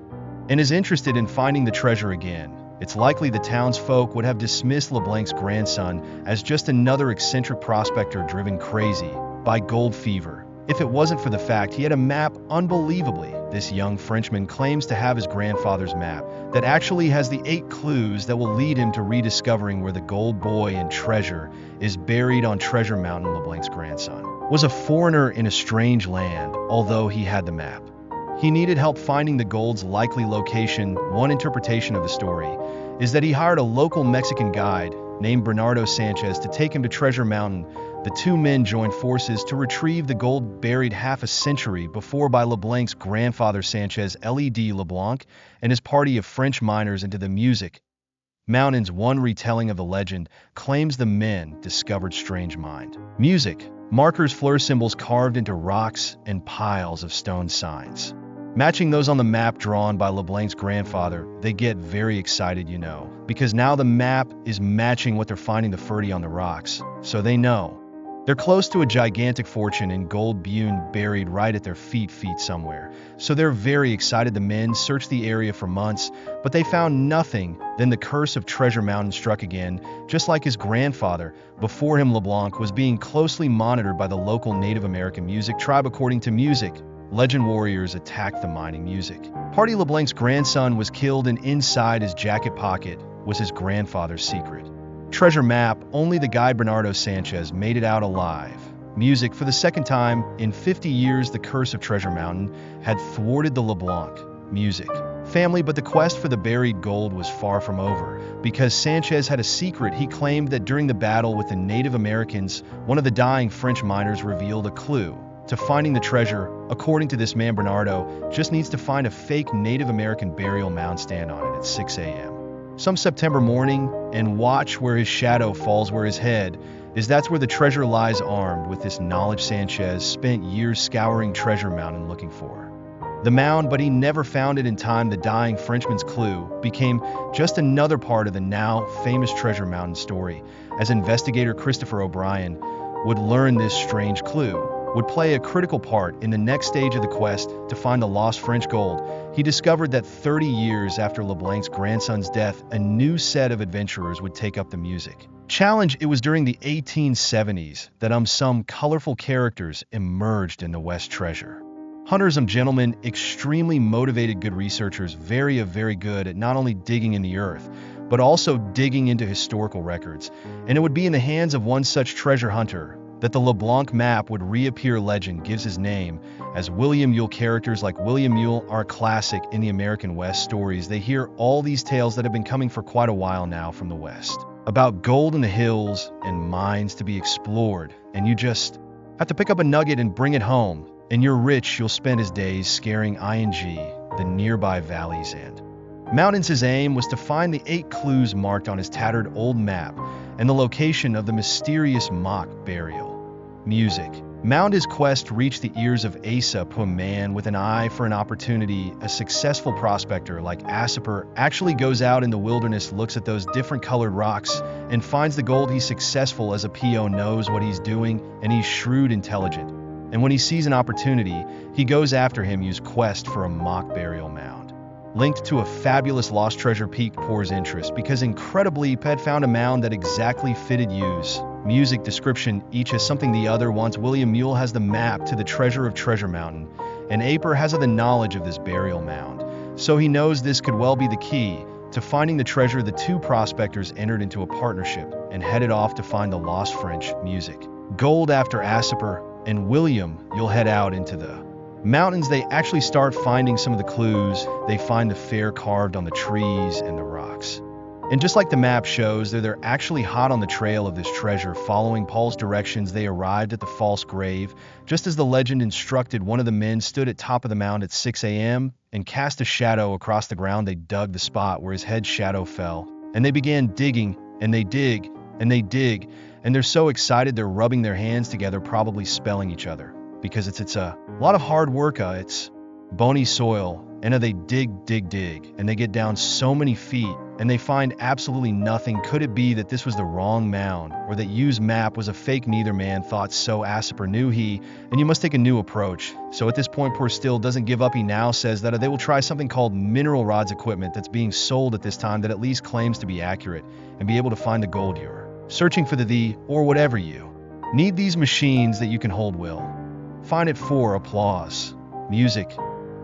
Speaker 2: and is interested in finding the treasure again. It's likely the townsfolk would have dismissed LeBlanc's grandson as just another eccentric prospector driven crazy by gold fever.
Speaker 1: if it wasn't for the fact he had a map. Unbelievably, this young Frenchman claims to have his grandfather's map that actually has the 8 clues that will lead him to rediscovering where the gold boy and treasure is buried on Treasure Mountain. LeBlanc's grandson was a foreigner in a strange land, although he had the map. He needed help finding the gold's likely location. One interpretation of the story is that he hired a local Mexican guide named Bernardo Sanchez to take him to Treasure Mountain. The two men joined forces to retrieve the gold buried half a century before by LeBlanc's grandfather Sanchez Led LeBlanc and his party of French miners into the music mountains. One retelling of the legend claims the men discovered strange music markers, fleur symbols carved into rocks, and piles of stone signs matching those on the map drawn by LeBlanc's grandfather. They get very excited, because now the map is matching what they're finding, the Ferdy on the rocks. So they know they're close to a gigantic fortune in gold buried right at their feet somewhere. So they're very excited. The men searched the area for months, but they found nothing. Then the curse of Treasure Mountain struck again. Just like his grandfather before him, LeBlanc was being closely monitored by the local Native American music tribe. According to music legend, warriors attacked the mining music party. LeBlanc's grandson was killed, and inside his jacket pocket was his grandfather's secret treasure map. Only the guide Bernardo Sanchez made it out alive. Music. For the second time in 50 years, the curse of Treasure Mountain had thwarted the LeBlanc music family, but the quest for the buried gold was far from over, because Sanchez had a secret. He claimed that during the battle with the Native Americans, one of the dying French miners revealed a clue to finding the treasure. According to this man, Bernardo just needs to find a fake Native American burial mound, stand on it at 6 a.m. some September morning, and watch where his shadow falls where his head is. That's where the treasure lies. Armed with this knowledge, Sanchez spent years scouring Treasure Mountain looking for the mound, but he never found it. In time, the dying Frenchman's clue became just another part of the now famous Treasure Mountain story. As investigator Christopher O'Brien would learn, this strange clue would play a critical part in the next stage of the quest to find the lost French gold. He discovered that 30 years after LeBlanc's grandson's death, a new set of adventurers would take up the music challenge. It was during the 1870s that some colorful characters emerged in the West treasure hunters. Gentlemen, extremely motivated, good researchers, very good at not only digging in the earth, but also digging into historical records. And it would be in the hands of one such treasure hunter that the LeBlanc map would reappear. Legend gives his name as William Mule. Characters like William Mule are a classic in the American West stories. They hear all these tales that have been coming for quite a while now from the West about gold in the hills and mines to be explored, and you just have to pick up a nugget and bring it home, and you're rich. You'll spend his days scaring the nearby valleys and mountains. His aim was to find the 8 clues marked on his tattered old map and the location of the mysterious mock burial music mound. His quest reached the ears of Aesop, a man with an eye for an opportunity. A successful prospector like Aesop actually goes out in the wilderness, looks at those different colored rocks, and finds the gold. He's successful as a PO, knows what he's doing, and he's shrewd, intelligent. And when he sees an opportunity, he goes after him. Use quest for a mock burial mound linked to a fabulous lost treasure. Peak pours interest because incredibly Ped found a mound that exactly fitted use music description. Each has something the other wants. William Mule has the map to the treasure of Treasure Mountain, and Aper has the knowledge of this burial mound, so he knows this could well be the key to finding the treasure. The two prospectors entered into a partnership and headed off to find the lost French music gold. After Aesop and William, you'll head out into the mountains. They actually start finding some of the clues. They find the fair carved on the trees and the rocks. And just like the map shows, they're actually hot on the trail of this treasure. Following Paul's directions, they arrived at the false grave. Just as the legend instructed, one of the men stood at top of the mound at 6 a.m. and cast a shadow across the ground. They dug the spot where his head shadow fell, and they began digging, and they dig, and they dig, and they're so excited they're rubbing their hands together, probably spelling each other, because it's a lot of hard work. It's bony soil, and they dig, and they get down so many feet, and they find absolutely nothing. Could it be that this was the wrong mound, or that Yu's map was a fake? Neither man thought so. Aesop knew and you must take a new approach. So at this point, Poor Still doesn't give up. He now says that they will try something called mineral rods equipment that's being sold at this time that at least claims to be accurate and be able to find the gold you're searching for, or whatever you need. These machines that you can hold will Find it 4. Applause. Music.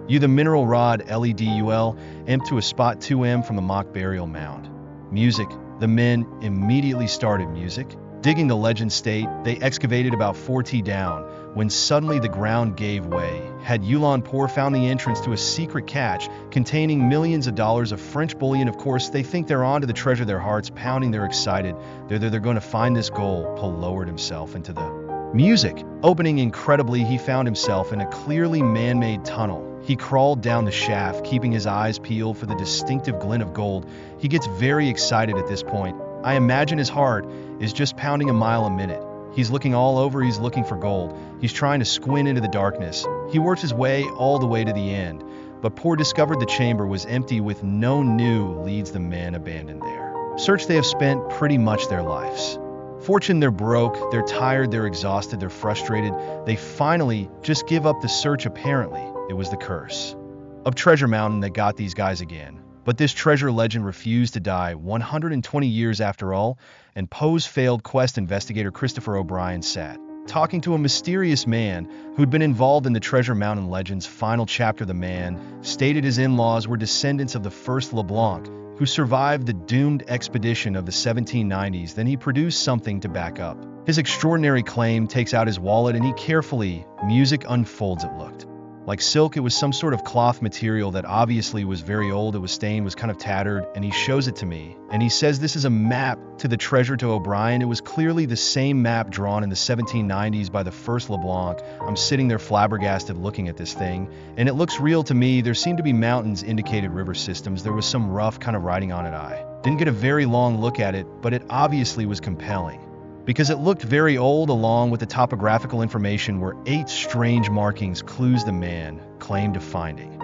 Speaker 1: You the mineral rod LEDUL, imp to a spot 2M from the mock burial mound. Music. The men immediately started music. Digging the legend state, they excavated about 4T down, when suddenly the ground gave way. Had Yulon Poor found the entrance to a secret cache containing millions of dollars of French bullion. Of course, they think they're on to the treasure, their hearts pounding, they're excited. They're going to find this gold. Paul lowered himself into the music. Opening incredibly, he found himself in a clearly man-made tunnel. He crawled down the shaft, keeping his eyes peeled for the distinctive glint of gold. He gets very excited at this point. I imagine his heart is just pounding a mile a minute. He's looking all over, he's looking for gold. He's trying to squint into the darkness. He works his way all the way to the end. But Poor discovered the chamber was empty with no new leads. The men abandoned their search. They have spent pretty much their lives. Fortune, they're broke, they're tired, they're exhausted, they're frustrated. They finally just give up the search. Apparently, it was the curse of Treasure Mountain that got these guys again. But this treasure legend refused to die 120 years after all, and Poe's failed quest investigator Christopher O'Brien sat talking to a mysterious man who'd been involved in the Treasure Mountain legend's final chapter. The man stated his in-laws were descendants of the first LeBlanc, who survived the doomed expedition of the 1790s. Then he produced something to back up his extraordinary claim, takes out his wallet, and he carefully, music unfolds. It looked like silk. It was some sort of cloth material that obviously was very old. It was stained, was kind of tattered, and he shows it to me. And he says this is a map to the treasure to O'Brien. It was clearly the same map drawn in the 1790s by the first LeBlanc. I'm sitting there flabbergasted looking at this thing, and it looks real to me. There seemed to be mountains, indicated river systems. There was some rough kind of writing on it. I didn't get a very long look at it, but it obviously was compelling, because it looked very old. Along with the topographical information were 8 strange markings, clues the man claimed to finding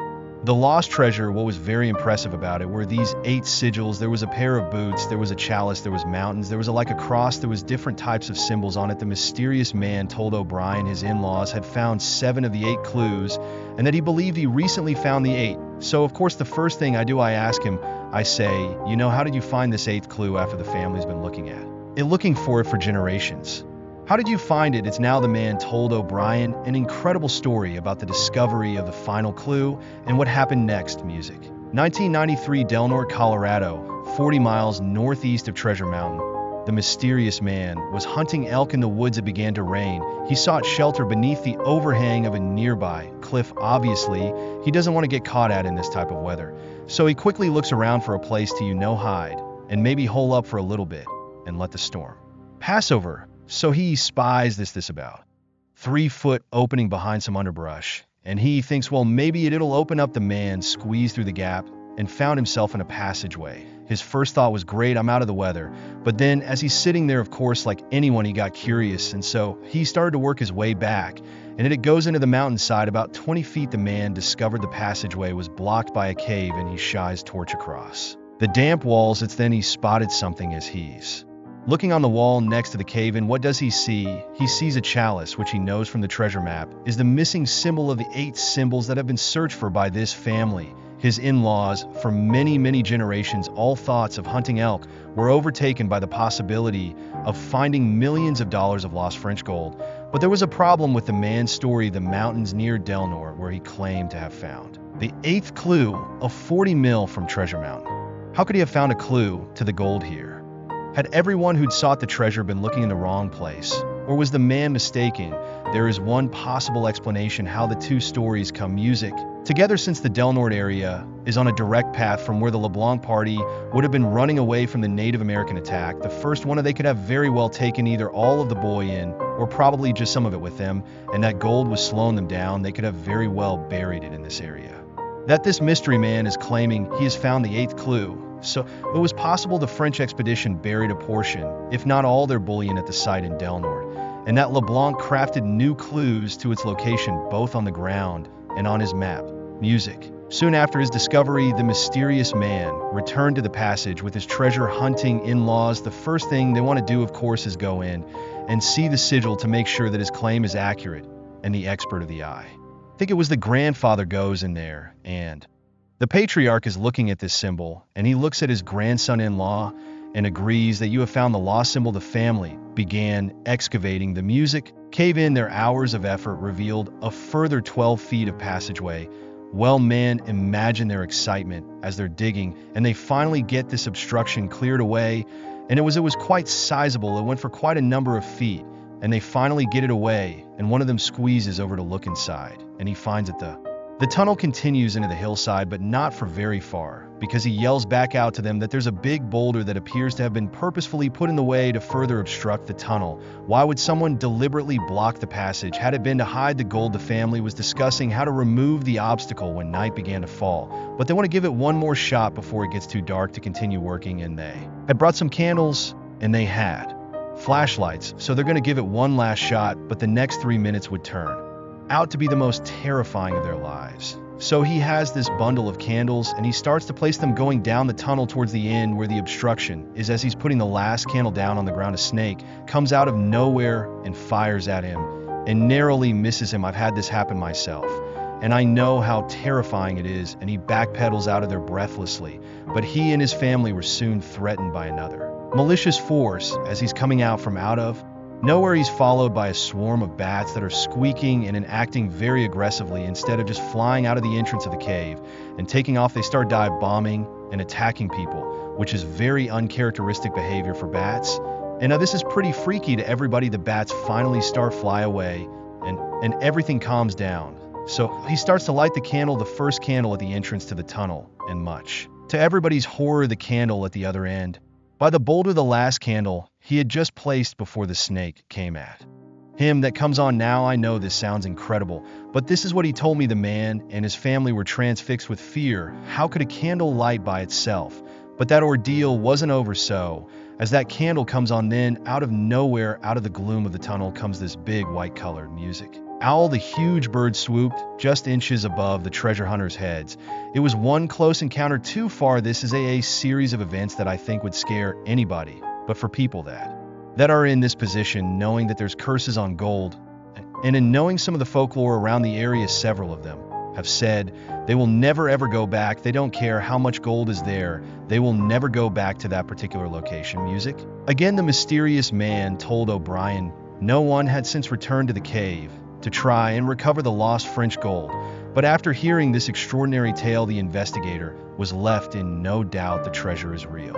Speaker 1: the lost treasure. What was very impressive about it were these 8 sigils. There was a pair of boots, there was a chalice, there was mountains, there was like a cross, there was different types of symbols on it. The mysterious man told O'Brien his in-laws had found 7 of the 8 clues, and that he believed he recently found the 8th. So of course the first thing I do, I ask him, I say, you know, how did you find this 8th clue after the family's been looking for it for generations? How did you find it? It's now the man told O'Brien an incredible story about the discovery of the final clue and what happened next. Music. 1993, Del Norte, Colorado, 40 miles northeast of Treasure Mountain. The mysterious man was hunting elk in the woods. It began to rain. He sought shelter beneath the overhang of a nearby cliff. Obviously, he doesn't want to get caught out in this type of weather. So he quickly looks around for a place to, hide and maybe hole up for a little bit and let the storm pass over. So he spies this about 3-foot opening behind some underbrush, and he thinks, well, maybe it'll open up. The man squeezed through the gap and found himself in a passageway. His first thought was, great, I'm out of the weather. But then as he's sitting there, of course, like anyone, he got curious, and so he started to work his way back, and it goes into the mountainside about 20 feet. The man discovered the passageway was blocked by a cave, and he shies torch across the damp walls. It's then he spotted something as he's looking on the wall next to the cave, and what does he see? He sees a chalice, which he knows from the treasure map is the missing symbol of the 8 symbols that have been searched for by this family, his in-laws, for many, many generations. All thoughts of hunting elk were overtaken by the possibility of finding millions of dollars of lost French gold. But there was a problem with the man's story: the mountains near Del Norte, where he claimed to have found the 8th clue of 40 mil from Treasure Mountain. How could he have found a clue to the gold here? Had everyone who'd sought the treasure been looking in the wrong place? Or was the man mistaken? There is one possible explanation how the 2 stories come music together, since the Del Norte area is on a direct path from where the LeBlanc party would have been running away from the Native American attack. The first one, they could have very well taken either all of the bullion or probably just some of it with them, and that gold was slowing them down. They could have very well buried it in this area. That this mystery man is claiming he has found the 8th clue. So it was possible the French expedition buried a portion, if not all, their bullion at the site in Del Norte, and that LeBlanc crafted new clues to its location both on the ground and on his map. Music. Soon after his discovery, the mysterious man returned to the passage with his treasure hunting in-laws. The first thing they want to do, of course, is go in and see the sigil to make sure that his claim is accurate, and the expert of the eye. I think it was the grandfather goes in there, and the patriarch is looking at this symbol, and he looks at his grandson-in-law,
Speaker 2: and agrees that you have found the lost symbol. The family began excavating. The music cave in. Their hours of effort revealed a further 12 feet of passageway. Well, man, imagine their excitement as they're digging, and they finally get this obstruction cleared away. And it was quite sizable. It went for quite a number of feet, and they finally get it away, and one of them squeezes over to look inside, and he finds that the tunnel continues into the hillside, but not for very far, because he yells back out to them that there's a big boulder that appears to have been purposefully put in the way to further obstruct the tunnel. Why would someone deliberately block the passage? Had it been to hide the gold? The family was discussing how to remove the obstacle when night began to fall, but they want to give it one more shot before it gets too dark to continue working, and they had brought some candles, and they had flashlights, so they're going to give it one last shot, but the next 3 minutes would turn out to be the most terrifying of their lives. So he has this bundle of candles, and he starts to place them going down the tunnel towards the end where the obstruction is. As he's putting the last candle down on the ground, a snake comes out of nowhere and fires at him and narrowly misses him. I've had this happen myself, and I know how terrifying it is, and he backpedals out of there breathlessly. But he and his family were soon threatened by another malicious force. As he's coming out from out of nowhere, he's followed by a swarm of bats that are squeaking and acting very aggressively. Instead of just flying out of the entrance of the cave and taking off, they start dive bombing and attacking people, which is very uncharacteristic behavior for bats. And now this is pretty freaky to everybody. The bats finally start fly away, and everything calms down. So he starts to light the candle, the first candle at the entrance to the tunnel, and much to everybody's horror, the candle at the other end by the boulder, the last candle he had just placed before the snake came at him, that comes on now. I know this sounds incredible, but this is what he told me. The man and his family were transfixed with fear. How could a candle light by itself? But that ordeal wasn't over. So as that candle comes on, then out of nowhere, out of the gloom of the tunnel, comes this big white-colored music owl. The huge bird swooped just inches above the treasure hunters' heads. It was one close encounter too far. This is a series of events that I think would scare anybody, but for people that are in this position, knowing that there's curses on gold, and in knowing some of the folklore around the area, several of them have said they will never ever go back. They don't care how much gold is there. They will never go back to that particular location. Music. Again, the mysterious man told O'Brien no one had since returned to the cave to try and recover the lost French gold. But after hearing this extraordinary tale, the investigator was left in no doubt the treasure is real.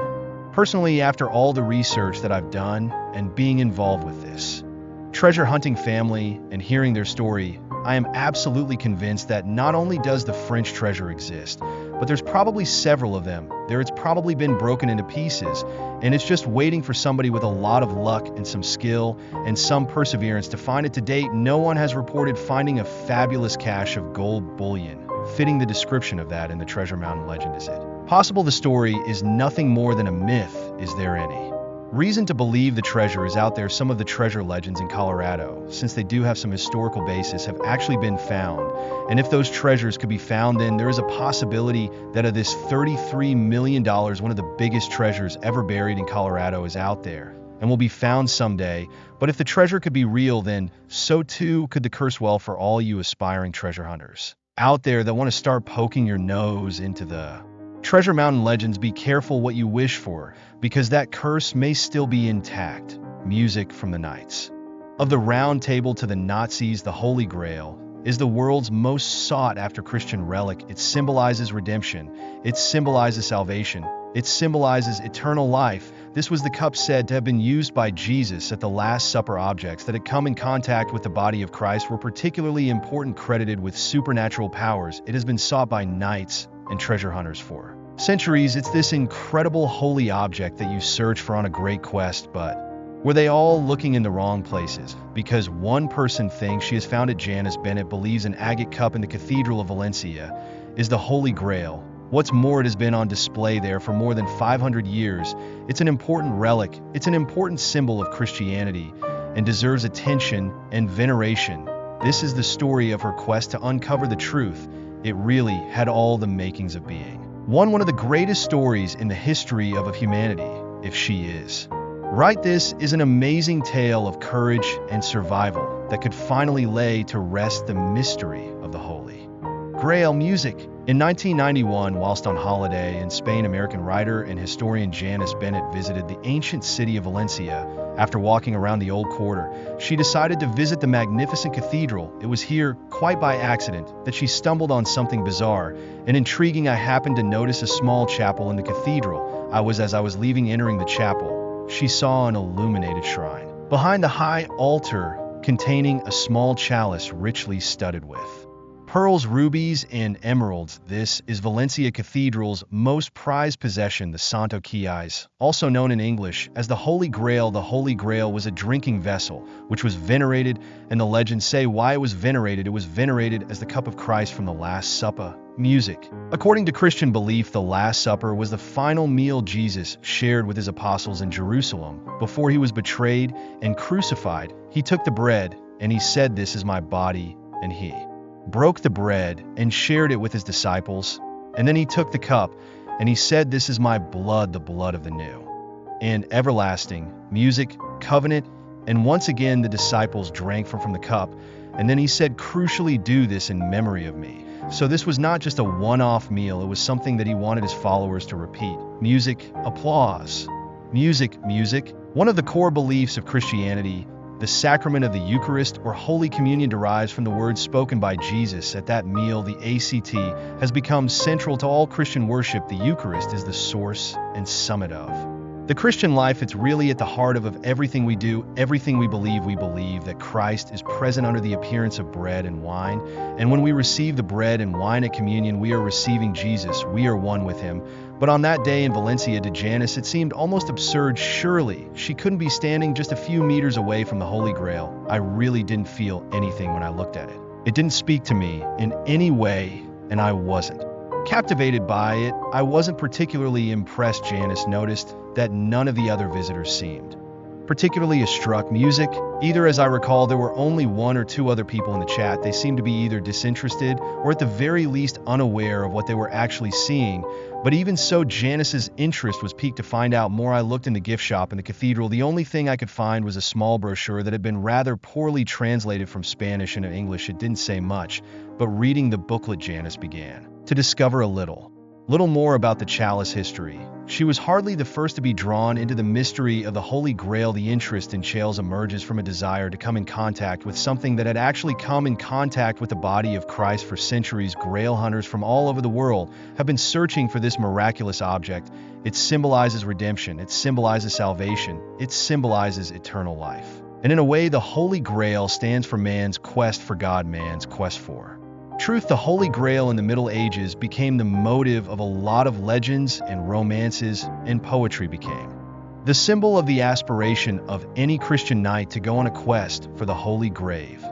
Speaker 2: Personally, after all the research that I've done and being involved with this treasure hunting family and hearing their story, I am absolutely convinced that not only does the French treasure exist, but there's probably several of them. It's probably been broken into pieces, and it's just waiting for somebody with a lot of luck and some skill and some perseverance to find it. To date, no one has reported finding a fabulous cache of gold bullion fitting the description of that in the Treasure Mountain legend. Is it possible the story is nothing more than a myth? Is there any reason to believe the treasure is out there? Some of the treasure legends in Colorado, since they do have some historical basis, have actually been found. And if those treasures could be found, then there is a possibility that of this $33 million, one of the biggest treasures ever buried in Colorado, is out there and will be found someday. But if the treasure could be real, then so too could the curse. Well, for all you aspiring treasure hunters out there that want to start poking your nose into the Treasure Mountain legends, be careful what you wish for, because that curse may still be intact. Music from the Knights of the Round Table to the Nazis. The Holy Grail is the world's most sought-after Christian relic. It symbolizes redemption. It symbolizes salvation. It symbolizes eternal life. This was the cup said to have been used by Jesus at the Last Supper. Objects that had come in contact with the body of Christ were particularly important, credited with supernatural powers. It has been sought by knights and treasure hunters for centuries. It's this incredible holy object that you search for on a great quest, but were they all looking in the wrong places? Because one person thinks she has found it. Janice Bennett believes an agate cup in the Cathedral of Valencia is the Holy Grail. What's more, it has been on display there for more than 500 years. It's an important relic. It's an important symbol of Christianity and deserves attention and veneration. This is the story of her quest to uncover the truth. It really had all the makings of being one of the greatest stories in the history of humanity, if she is right. This is an amazing tale of courage and survival that could finally lay to rest the mystery of the Holy
Speaker 1: Grail music. In 1991, whilst on holiday in Spain, American writer and historian Janice Bennett visited the ancient city of Valencia. After walking around the old quarter, she decided to visit the magnificent cathedral. It was here, quite by accident, that she stumbled on something bizarre and intriguing. I happened to notice a small chapel in the cathedral. As I was leaving entering the chapel, she saw an illuminated shrine. Behind the high altar containing a small chalice richly studded with pearls, rubies, and emeralds. This is Valencia Cathedral's most prized possession, the Santo Quillas, also known in English as the Holy Grail. The Holy Grail was a drinking vessel which was venerated, and the legends say why it was venerated. It was venerated as the cup of Christ from the Last Supper. Music. According to Christian belief, the Last Supper was the final meal Jesus shared with his apostles in Jerusalem. Before he was betrayed and crucified, he took the bread and he said, "This is my body," and he broke the bread and shared it with his disciples. And then he took the cup and he said, "This is my blood, the blood of the new and everlasting." Music, covenant, and once again the disciples drank from the cup, and then he said, "Crucially, do this in memory of me." So this was not just a one-off meal, it was something that he wanted his followers to repeat. Music, applause. Music. One of the core beliefs of Christianity, the sacrament of the Eucharist or Holy Communion, derives from the words spoken by Jesus at that meal. The ACT has become central to all Christian worship. The Eucharist is the source and summit of the Christian life. It's really at the heart of everything we do, everything we believe. We believe that Christ is present under the appearance of bread and wine. And when we receive the bread and wine at communion, we are receiving Jesus. We are one with him. But on that day in Valencia, to Janice, it seemed almost absurd. Surely she couldn't be standing just a few meters away from the Holy Grail. I really didn't feel anything when I looked at it. It didn't speak to me in any way, and I wasn't captivated by it. I wasn't particularly impressed. Janice noticed that none of the other visitors seemed particularly struck. Music. Either, as I recall, there were only one or two other people in the chat. They seemed to be either disinterested or at the very least unaware of what they were actually seeing. But even so, Janice's interest was piqued to find out more. I looked in the gift shop in the cathedral. The only thing I could find was a small brochure that had been rather poorly translated from Spanish into English. It didn't say much, but reading the booklet, Janice began to discover a little more about the chalice history. She was hardly the first to be drawn into the mystery of the Holy Grail. The interest in chalice emerges from a desire to come in contact with something that had actually come in contact with the body of Christ for centuries. Grail hunters from all over the world have been searching for this miraculous object. It symbolizes redemption, it symbolizes salvation, it symbolizes eternal life. And in a way, the Holy Grail stands for man's quest for God, man's quest for truth. The Holy Grail in the Middle Ages became the motive of a lot of legends and romances, and poetry became the symbol of the aspiration of any Christian knight to go on a quest for the Holy Grave.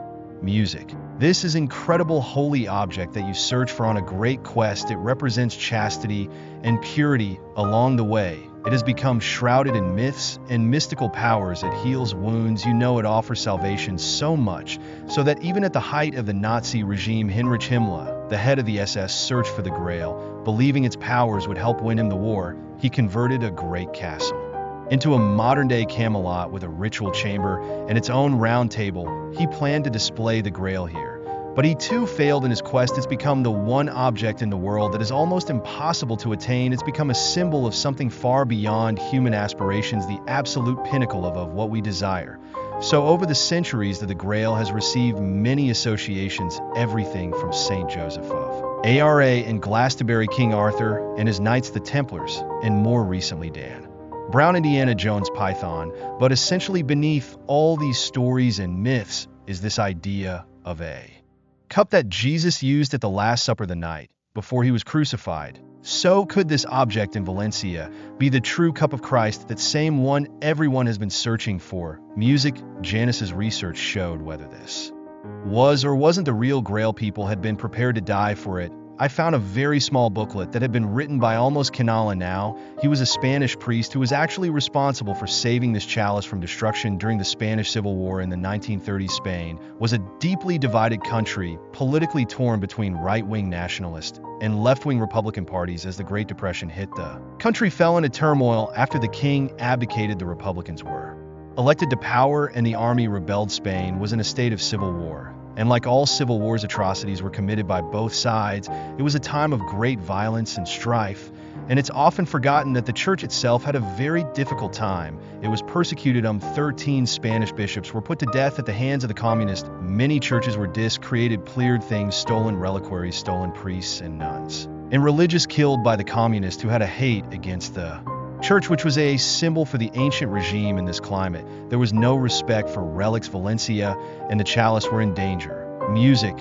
Speaker 1: Music. This is incredible holy object that you search for on a great quest. It represents chastity and purity along the way. It has become shrouded in myths and mystical powers. It heals wounds. It offers salvation so much so that even at the height of the Nazi regime, Heinrich Himmler, the head of the SS, searched for the Grail, believing its powers would help win him the war. He converted a great castle into a modern-day Camelot with a ritual chamber and its own round table. He planned to display the Grail here, but he too failed in his quest. It's become the one object in the world that is almost impossible to attain. It's become a symbol of something far beyond human aspirations, the absolute pinnacle of what we desire. So over the centuries, the Grail has received many associations, everything from St. Joseph of Ara and Glastonbury, King Arthur and his knights, the Templars, and more recently Dan Brown, Indiana Jones, Python. But essentially beneath all these stories and myths is this idea of a cup that Jesus used at the Last Supper the night before he was crucified. So could this object in Valencia be the true cup of Christ, that same one everyone has been searching for? Music. Janice's research showed whether this was or wasn't the real Grail. People had been prepared to die for it. I found a very small booklet that had been written by almost Canala now. He was a Spanish priest who was actually responsible for saving this chalice from destruction during the Spanish Civil War in the 1930s. Spain was a deeply divided country, politically torn between right-wing nationalist and left-wing Republican parties. As the Great Depression hit, the country fell into turmoil after the king abdicated. The Republicans were elected to power and the army rebelled. Spain was in a state of civil war. And like all civil wars, atrocities were committed by both sides. It was a time of great violence and strife, and it's often forgotten that the church itself had a very difficult time. It was persecuted. 13 Spanish bishops were put to death at the hands of the communists. Many churches were discreated, cleared things, stolen reliquaries, stolen priests and nuns, and religious killed by the communists who had a hate against the church, which was a symbol for the ancient regime. In this climate, there was no respect for relics. Valencia and the chalice were in danger. Music.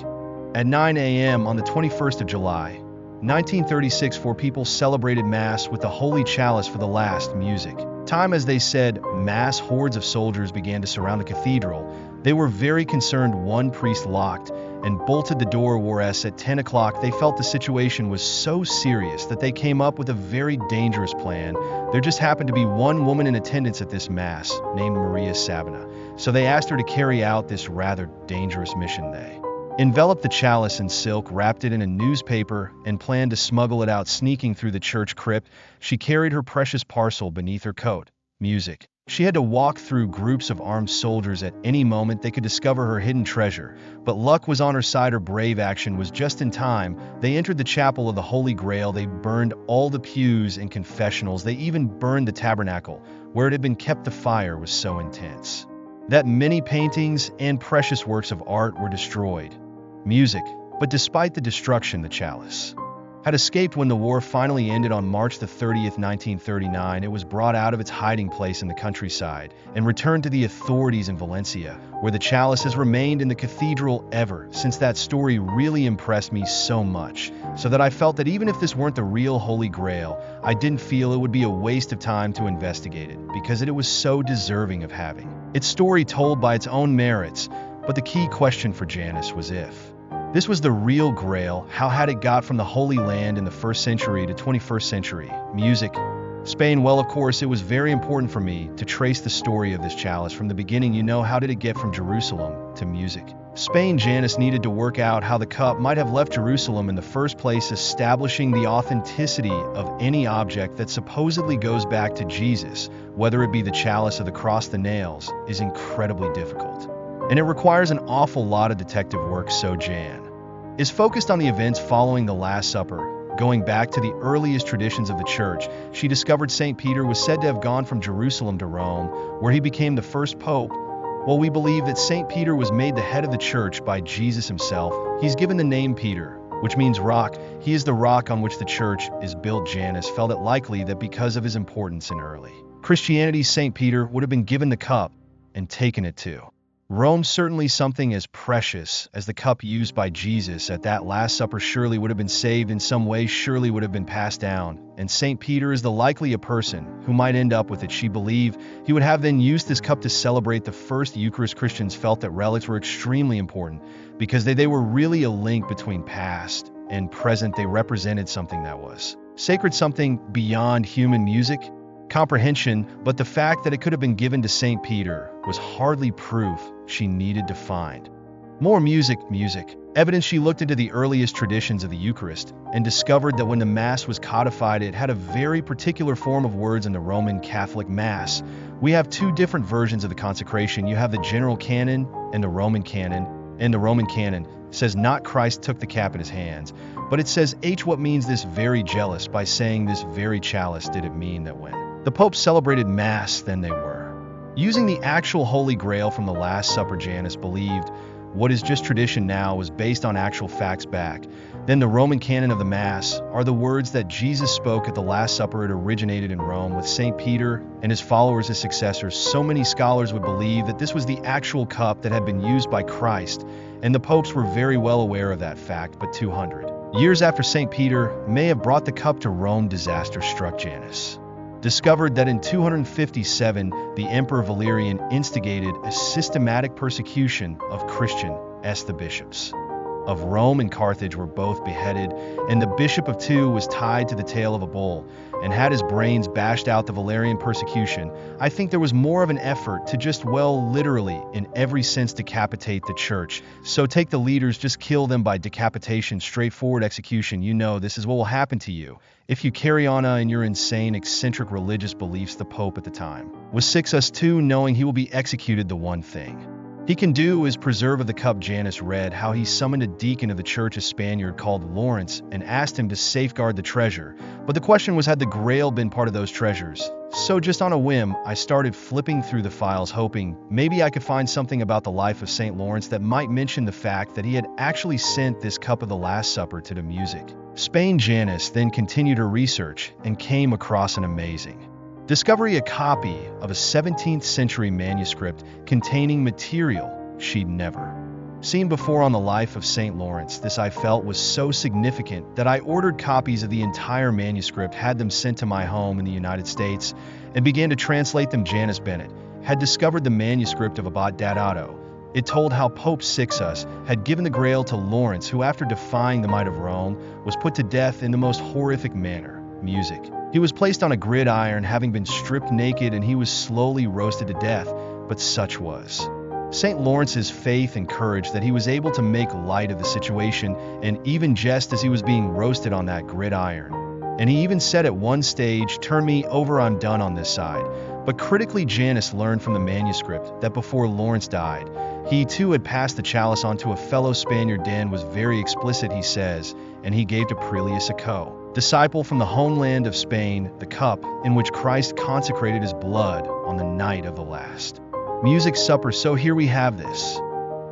Speaker 1: At 9 a.m. on the 21st of July, 1936, 4 people celebrated Mass with the Holy Chalice for the last music time. As they said Mass, hordes of soldiers began to surround the cathedral. They were very concerned. One priest locked and bolted the door, whereas at 10 o'clock they felt the situation was so serious that they came up with a very dangerous plan. There just happened to be one woman in attendance at this Mass named Maria Sabina, so they asked her to carry out this rather dangerous mission. They enveloped the chalice in silk, wrapped it in a newspaper, and planned to smuggle it out. Sneaking through the church crypt, she carried her precious parcel beneath her coat. Music. She had to walk through groups of armed soldiers. At any moment they could discover her hidden treasure, but luck was on her side. Her brave action was just in time. They entered the chapel of the Holy Grail. They burned all the pews and confessionals. They even burned the tabernacle, where it had been kept. The fire was so intense that many paintings and precious works of art were destroyed. Music. But despite the destruction, the chalice had escaped. When the war finally ended on March the 30th, 1939, it was brought out of its hiding place in the countryside and returned to the authorities in Valencia, where the chalice has remained in the cathedral ever since. That story really impressed me so much, so that I felt that even if this weren't the real Holy Grail, I didn't feel it would be a waste of time to investigate it, because it was so deserving of having its story told by its own merits. But the key question for Janice was if this was the real Grail, how had it got from the Holy Land in the 1st century to 21st century? Music. Spain. Well, of course, it was very important for me to trace the story of this chalice from the beginning. How did it get from Jerusalem to music? Spain. Janice needed to work out how the cup might have left Jerusalem in the first place. Establishing the authenticity of any object that supposedly goes back to Jesus, whether it be the chalice or the cross, the nails, is incredibly difficult, and it requires an awful lot of detective work. So Jan is focused on the events following the Last Supper. Going back to the earliest traditions of the church, she discovered St. Peter was said to have gone from Jerusalem to Rome, where he became the first pope. Well, we believe that St. Peter was made the head of the church by Jesus himself. He's given the name Peter, which means rock. He is the rock on which the church is built. Janice felt it likely that because of his importance in early Christianity, St. Peter would have been given the cup and taken it to Rome. Certainly something as precious as the cup used by Jesus at that Last Supper surely would have been saved in some way, surely would have been passed down, and St. Peter is the likely a person who might end up with it. She believed he would have then used this cup to celebrate the first Eucharist. Christians felt that relics were extremely important because they were really a link between past and present. They represented something that was sacred, something beyond human music comprehension, but the fact that it could have been given to St. Peter was hardly proof. She needed to find more music. Evidence. She looked into the earliest traditions of the Eucharist and discovered that when the Mass was codified, it had a very particular form of words. In the Roman Catholic Mass, we have 2 different versions of the consecration. You have the general canon and the Roman canon. And the Roman canon says not Christ took the cup in his hands, but it says what means this very jealous by saying this very chalice. Did it mean that when the Pope celebrated Mass, then they were using the actual Holy Grail from the Last Supper? Janice believed what is just tradition now was based on actual facts back then. The Roman canon of the Mass are the words that Jesus spoke at the Last Supper. It originated in Rome with St. Peter and his followers, his successors. So many scholars would believe that this was the actual cup that had been used by Christ, and the popes were very well aware of that fact. But 200 years after St. Peter may have brought the cup to Rome, disaster struck. Janice discovered that in 257, the Emperor Valerian instigated a systematic persecution of Christians. The bishops of Rome and Carthage were both beheaded, and the bishop of Tours was tied to the tail of a bull and had his brains bashed out. The Valerian persecution, I think there was more of an effort to just, well, literally, in every sense, decapitate the church. So take the leaders, just kill them by decapitation, straightforward execution. This is what will happen to you if you carry on in your insane, eccentric religious beliefs. The Pope at the time was 6 us 2, knowing he will be executed. The one thing
Speaker 2: He can do is preserve of the cup. Janus read how he summoned a deacon of the church, a Spaniard called Lawrence, and asked him to safeguard the treasure. But the question was, had the Grail been part of those treasures? So just on a whim, I started flipping through the files, hoping maybe I could find something about the life of St. Lawrence that might mention the fact that he had actually sent this cup of the Last Supper to the music. Spain. Janus then continued her research and came across an amazing discovery, a copy of a 17th century manuscript containing material she'd never seen before on the life of St. Lawrence. This, I felt, was so significant that I ordered copies of the entire manuscript, had them sent to my home in the United States, and began to translate them. Janus Bennett had discovered the manuscript of Abbat Dadato. It told how Pope Sixtus had given the Grail to Lawrence, who, after defying the might of Rome, was put to death in the most horrific manner. Music. He was placed on a gridiron, having been stripped naked, and he was slowly roasted to death. But such was St. Lawrence's faith and courage that he was able to make light of the situation, and even just as he was being roasted on that gridiron. And he even said at one stage, "Turn me over, I'm done on this side." But critically, Janus learned from the manuscript that before Lawrence died, he too had passed the chalice on to a fellow Spaniard. Dan was very explicit, he says, and he gave to Prelius, a disciple from the homeland of Spain, the cup in which Christ consecrated his blood on the night of the last music supper. So here we have this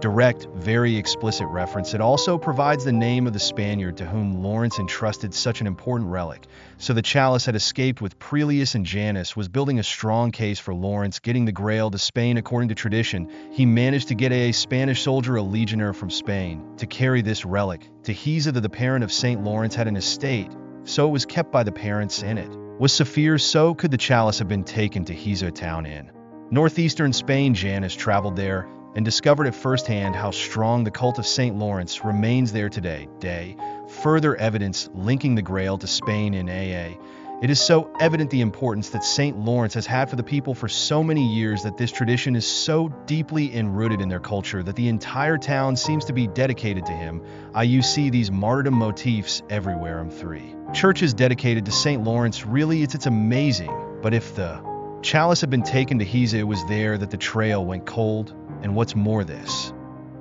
Speaker 2: direct, very explicit reference. It also provides the name of the Spaniard to whom Lawrence entrusted such an important relic. So the chalice had escaped with Prelius, and Janus was building a strong case for Lawrence getting the Grail to Spain. According to tradition, he managed to get a Spanish soldier, a legionnaire from Spain, to carry this relic to Heza. The parent of St. Lawrence had an estate, so it was kept by the parents, and it was Saphir. So could the chalice have been taken to Heza town in northeastern Spain? Janus traveled there and discovered at firsthand how strong the cult of St. Lawrence remains there today. Further evidence linking the Grail to Spain in AA. It is so evident the importance that St. Lawrence has had for the people for so many years, that this tradition is so deeply enrooted in their culture that the entire town seems to be dedicated to him. You see these martyrdom motifs everywhere. 3 churches dedicated to St. Lawrence. Really, it's amazing. But if the chalice had been taken to Heza, it was there that the trail went cold. And what's more, this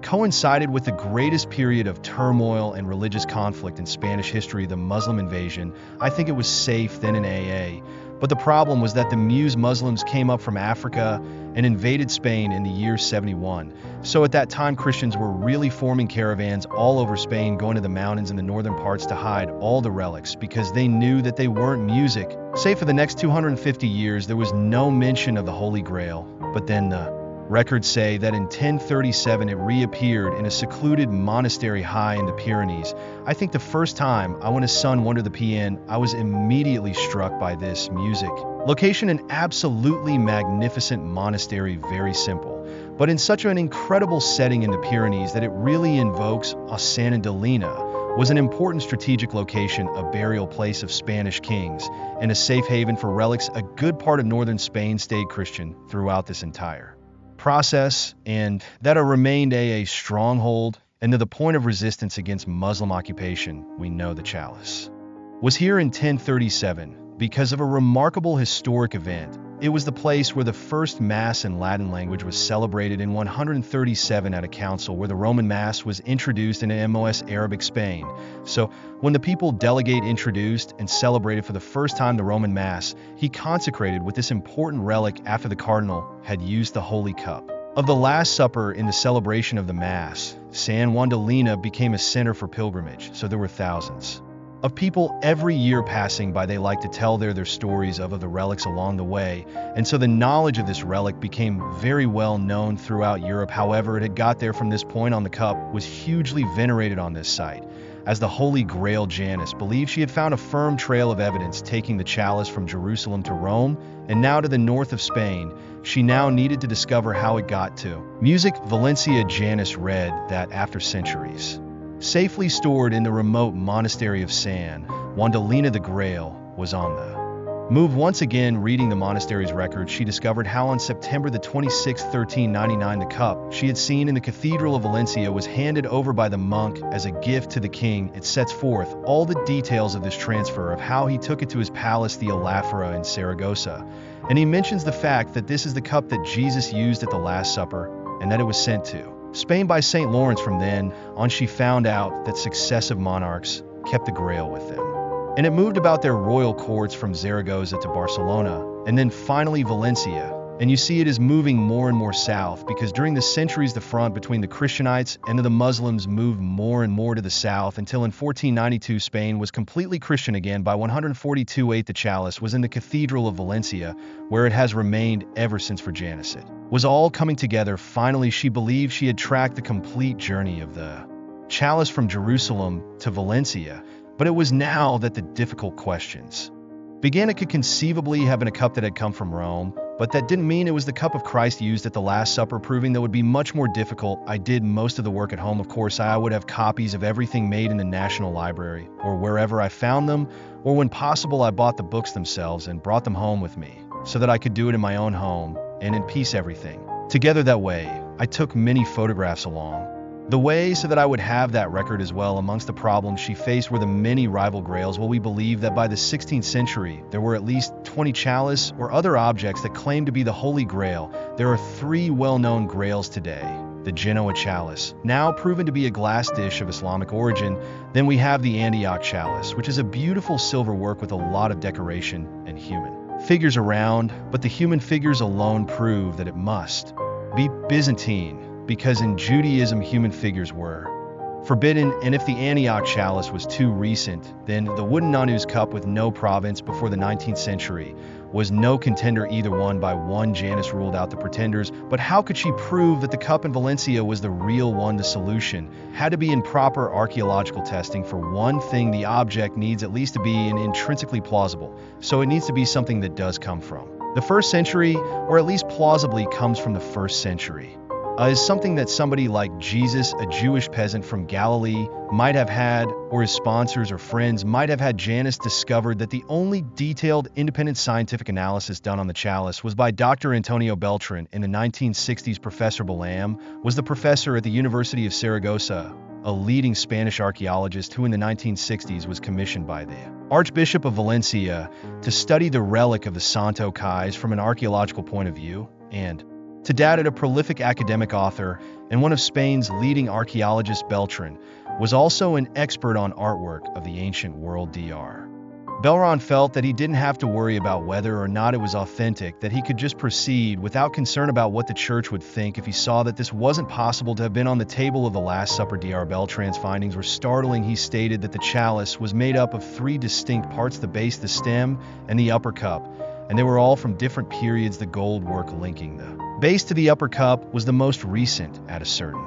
Speaker 2: coincided with the greatest period of turmoil and religious conflict in Spanish history, the Muslim invasion. I think it was safe then in AA. But the problem was that the Muslims came up from Africa and invaded Spain in the year 71. So at that time, Christians were really forming caravans all over Spain, going to the mountains in the northern parts to hide all the relics, because they knew that they weren't music. Say for the next 250 years, there was no mention of the Holy Grail. But then the records say that in 1037 it reappeared in a secluded monastery high in the Pyrenees. I think the first time I went to Sun Wonder the PN, I was immediately struck by this music. Location: an absolutely magnificent monastery, very simple, but in such an incredible setting in the Pyrenees that it really invokes Osana de Lina. Was an important strategic location, a burial place of Spanish kings, and a safe haven for relics. A good part of northern Spain stayed Christian throughout this entire process, and that it remained a stronghold and to the point of resistance against Muslim occupation. We know the chalice was here in 1037 because of a remarkable historic event. It was the place where the first Mass in Latin language was celebrated in 137 at a council where the Roman Mass was introduced into MOS Arabic Spain. So when the people delegate introduced and celebrated for the first time the Roman Mass, he consecrated with this important relic after the cardinal had used the Holy Cup of the Last Supper in the celebration of the Mass. San Juan de Lina became a center for pilgrimage, so there were thousands of people every year passing by. They like to tell their stories of the relics along the way, and so the knowledge of this relic became very well known throughout Europe. However, it had got there from this point on. The cup was hugely venerated on this site as the Holy Grail. Janus believed she had found a firm trail of evidence taking the chalice from Jerusalem to Rome and now to the north of Spain. She now needed to discover how it got to music. Valencia. Janus read that after centuries safely stored in the remote monastery of San Juan de Lina, the Grail was on the move. Once again, reading the monastery's records, she discovered how on September the 26th, 1399, the cup she had seen in the Cathedral of Valencia was handed over by the monk as a gift to the king. It sets forth all the details of this transfer, of how he took it to his palace, the Alhambra in Saragossa, and he mentions the fact that this is the cup that Jesus used at the Last Supper. and that it was sent to Spain by St. Lawrence. From then on, she found out that successive monarchs kept the Grail with them, and it moved about their royal courts from Zaragoza to Barcelona, and then finally Valencia. And you see it is moving more and more south because during the centuries the front between the Christianites and the Muslims moved more and more to the south until in 1492 Spain was completely Christian again. By 142 the chalice was in the Cathedral of Valencia, where it has remained ever since. For Janice it was all coming together. Finally, she believed she had tracked the complete journey of the chalice from Jerusalem to Valencia, but it was now that the difficult questions began. It could conceivably have been a cup that had come from Rome, but that didn't mean it was the cup of Christ used at the Last Supper, proving that would be much more difficult. I did most of the work at home, of course. I would have copies of everything made in the National Library, or wherever I found them, or when possible I bought the books themselves and brought them home with me, so that I could do it in my own home, and in peace everything together that way. I took many photographs along the way so that I would have that record as well. Amongst the problems she faced were the many rival grails. Well, we believe that by the 16th century, there were at least 20 chalice or other objects that claimed to be the Holy Grail. There are 3 well-known grails today. The Genoa chalice, now proven to be a glass dish of Islamic origin. Then we have the Antioch chalice, which is a beautiful silver work with a lot of decoration and human figures around, but the human figures alone prove that it must be Byzantine, because in Judaism human figures were forbidden, and if the Antioch chalice was too recent, then the wooden Nanus cup with no province before the 19th century was no contender. Either one by one. Janice ruled out the pretenders, but how could she prove that the cup in Valencia was the real one? The solution had to be in proper archaeological testing. For one thing, the object needs at least to be intrinsically plausible, so it needs to be something that does come from the 1st century, or at least plausibly comes from the 1st century. Is something that somebody like Jesus, a Jewish peasant from Galilee, might have had, or his sponsors or friends might have had. Janice discovered that the only detailed independent scientific analysis done on the chalice was by Dr. Antonio Beltran in the 1960s. Professor Beale was the professor at the University of Saragossa, a leading Spanish archaeologist who in the 1960s was commissioned by the Archbishop of Valencia to study the relic of the Santo Cais from an archaeological point of view, and to date, a prolific academic author and one of Spain's leading archaeologists. Beltran was also an expert on artwork of the ancient world. Dr. Beltran felt that he didn't have to worry about whether or not it was authentic, that he could just proceed without concern about what the church would think if he saw that this wasn't possible to have been on the table of the Last Supper. Dr. Beltran's findings were startling. He stated that the chalice was made up of 3 distinct parts: the base, the stem, and the upper cup, and they were all from different periods. The gold work linking the base to the upper cup was the most recent at a certain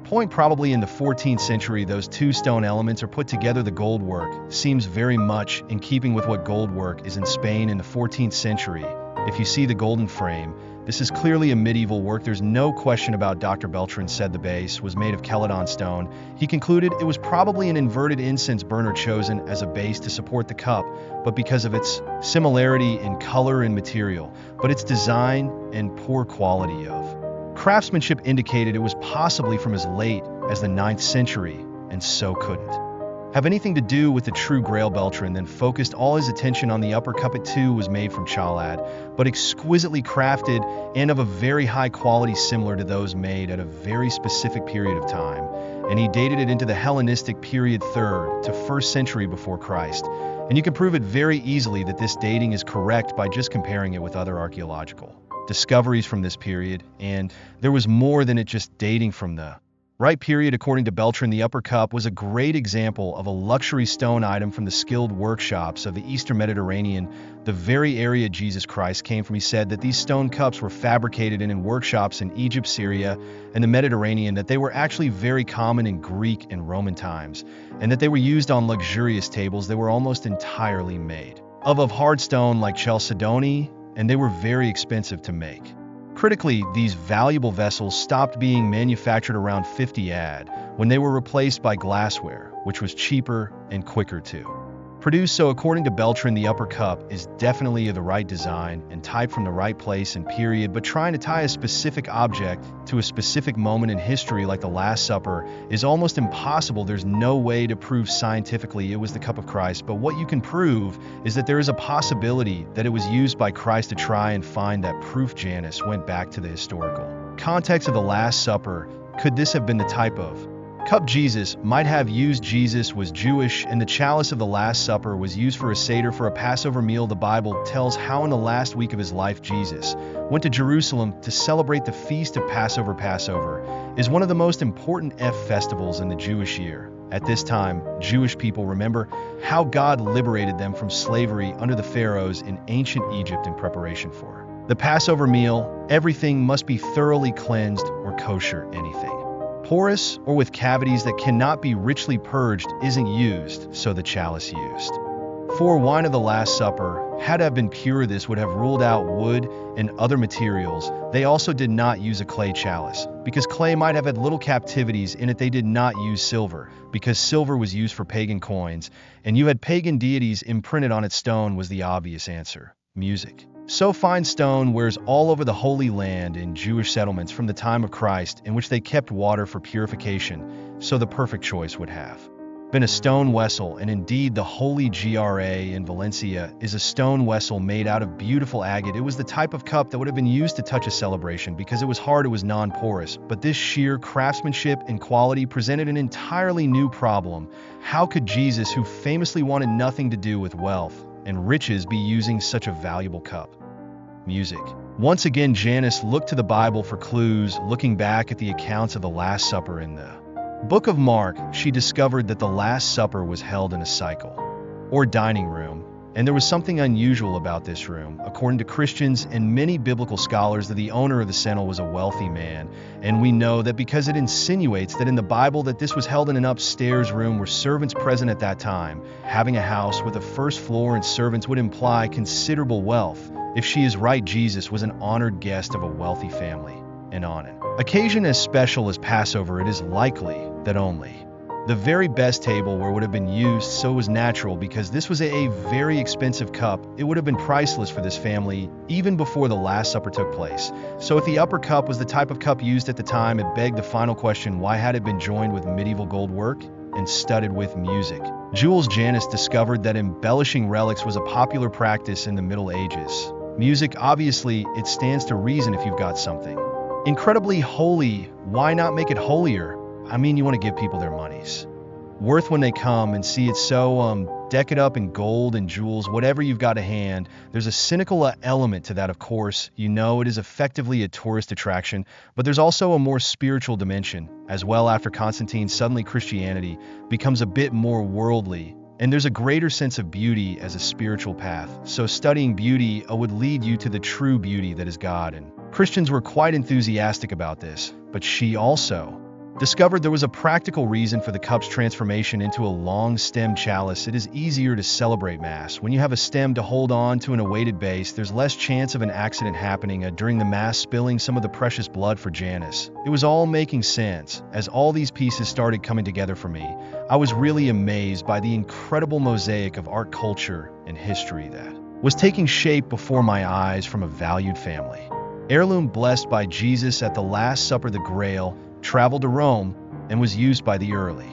Speaker 2: point, probably in the 14th century. Those 2 stone elements are put together. The gold work seems very much in keeping with what gold work is in Spain in the 14th century. If you see the golden frame, this is clearly a medieval work. There's no question about. Dr. Beltran said the base was made of Celadon stone. He concluded it was probably an inverted incense burner chosen as a base to support the cup, but because of its similarity in color and material, but its design and poor quality of craftsmanship indicated it was possibly from as late as the 9th century, and so couldn't have anything to do with the true Grail. Beltran then focused all his attention on the upper cup. It too was made from chalad, but exquisitely crafted and of a very high quality, similar to those made at a very specific period of time, and he dated it into the Hellenistic period, 3rd to 1st century before Christ. And you can prove it very easily that this dating is correct by just comparing it with other archaeological discoveries from this period, and there was more than it just dating from the right period. According to Beltran, the upper cup was a great example of a luxury stone item from the skilled workshops of the Eastern Mediterranean, the very area Jesus Christ came from. He said that these stone cups were fabricated in workshops in Egypt, Syria, and the Mediterranean, that they were actually very common in Greek and Roman times, and that they were used on luxurious tables. They were almost entirely made of hard stone like chalcedony, and they were very expensive to make. Critically, these valuable vessels stopped being manufactured around 50 AD when they were replaced by glassware, which was cheaper and quicker to Produced so according to Beltran, the upper cup is definitely of the right design and type from the right place and period, but trying to tie a specific object to a specific moment in history like the Last Supper is almost impossible. There's no way to prove scientifically it was the cup of Christ, but what you can prove is that there is a possibility that it was used by Christ to try and find that proof. Janus went back to the historical context of the Last Supper. Could this have been the type of cup Jesus might have used? Jesus was Jewish, and the chalice of the Last Supper was used for a Seder, for a Passover meal. The Bible tells how in the last week of his life Jesus went to Jerusalem to celebrate the feast of Passover. Passover is one of the most important festivals in the Jewish year. At this time, Jewish people remember how God liberated them from slavery under the pharaohs in ancient Egypt in preparation for the Passover meal. Everything must be thoroughly cleansed or kosher. Anything porous or with cavities that cannot be richly purged isn't used, so the chalice used for wine of the Last Supper had to have been pure. This would have ruled out wood and other materials. They also did not use a clay chalice, because clay might have had little captivities in it. They did not use silver, because silver was used for pagan coins, and you had pagan deities imprinted on its stone. Was the obvious answer. Music. So fine stone wears all over the Holy Land in Jewish settlements from the time of Christ, in which they kept water for purification, so the perfect choice would have been a stone vessel, and indeed the Holy Gra in Valencia is a stone vessel made out of beautiful agate. It was the type of cup that would have been used to touch a celebration because it was hard, it was non-porous, but this sheer craftsmanship and quality presented an entirely new problem. How could Jesus, who famously wanted nothing to do with wealth and riches, be using such a valuable cup? Music. Once again, Janus looked to the Bible for clues. Looking back at the accounts of the Last Supper in the Book of Mark, she discovered that the Last Supper was held in a cycle, or dining room, and there was something unusual about this room. According to Christians and many biblical scholars, that the owner of the center was a wealthy man, and we know that because it insinuates that in the Bible that this was held in an upstairs room where servants present at that time. Having a house with a first floor and servants would imply considerable wealth. If she is right, Jesus was an honored guest of a wealthy family, and on an occasion as special as Passover, it is likely that only the very best table where it would have been used. So it was natural, because this was a very expensive cup. It would have been priceless for this family even before the Last Supper took place. So if the upper cup was the type of cup used at the time, it begged the final question: why had it been joined with medieval gold work and studded with music? Jules Janus discovered that embellishing relics was a popular practice in the Middle Ages. Music, obviously, it stands to reason. If you've got something incredibly holy, why not make it holier? I mean, you want to give people their money's worth when they come and see it. So deck it up in gold and jewels, whatever you've got to hand. There's a cynical element to that, of course. You know, it is effectively a tourist attraction, but there's also a more spiritual dimension as well. After Constantine, suddenly Christianity becomes a bit more worldly, and there's a greater sense of beauty as a spiritual path. So studying beauty would lead you to the true beauty that is God, and Christians were quite enthusiastic about this. But she also discovered there was a practical reason for the cup's transformation into a long stem chalice. It is easier to celebrate Mass when you have a stem to hold on to and a weighted base. There's less chance of an accident happening during the Mass, spilling some of the precious blood. For Janus, it was all making sense. As all these pieces started coming together for me, I was really amazed by the incredible mosaic of art, culture, and history that was taking shape before my eyes from a valued family heirloom blessed by Jesus at the Last Supper. The Grail traveled to Rome and was used by the early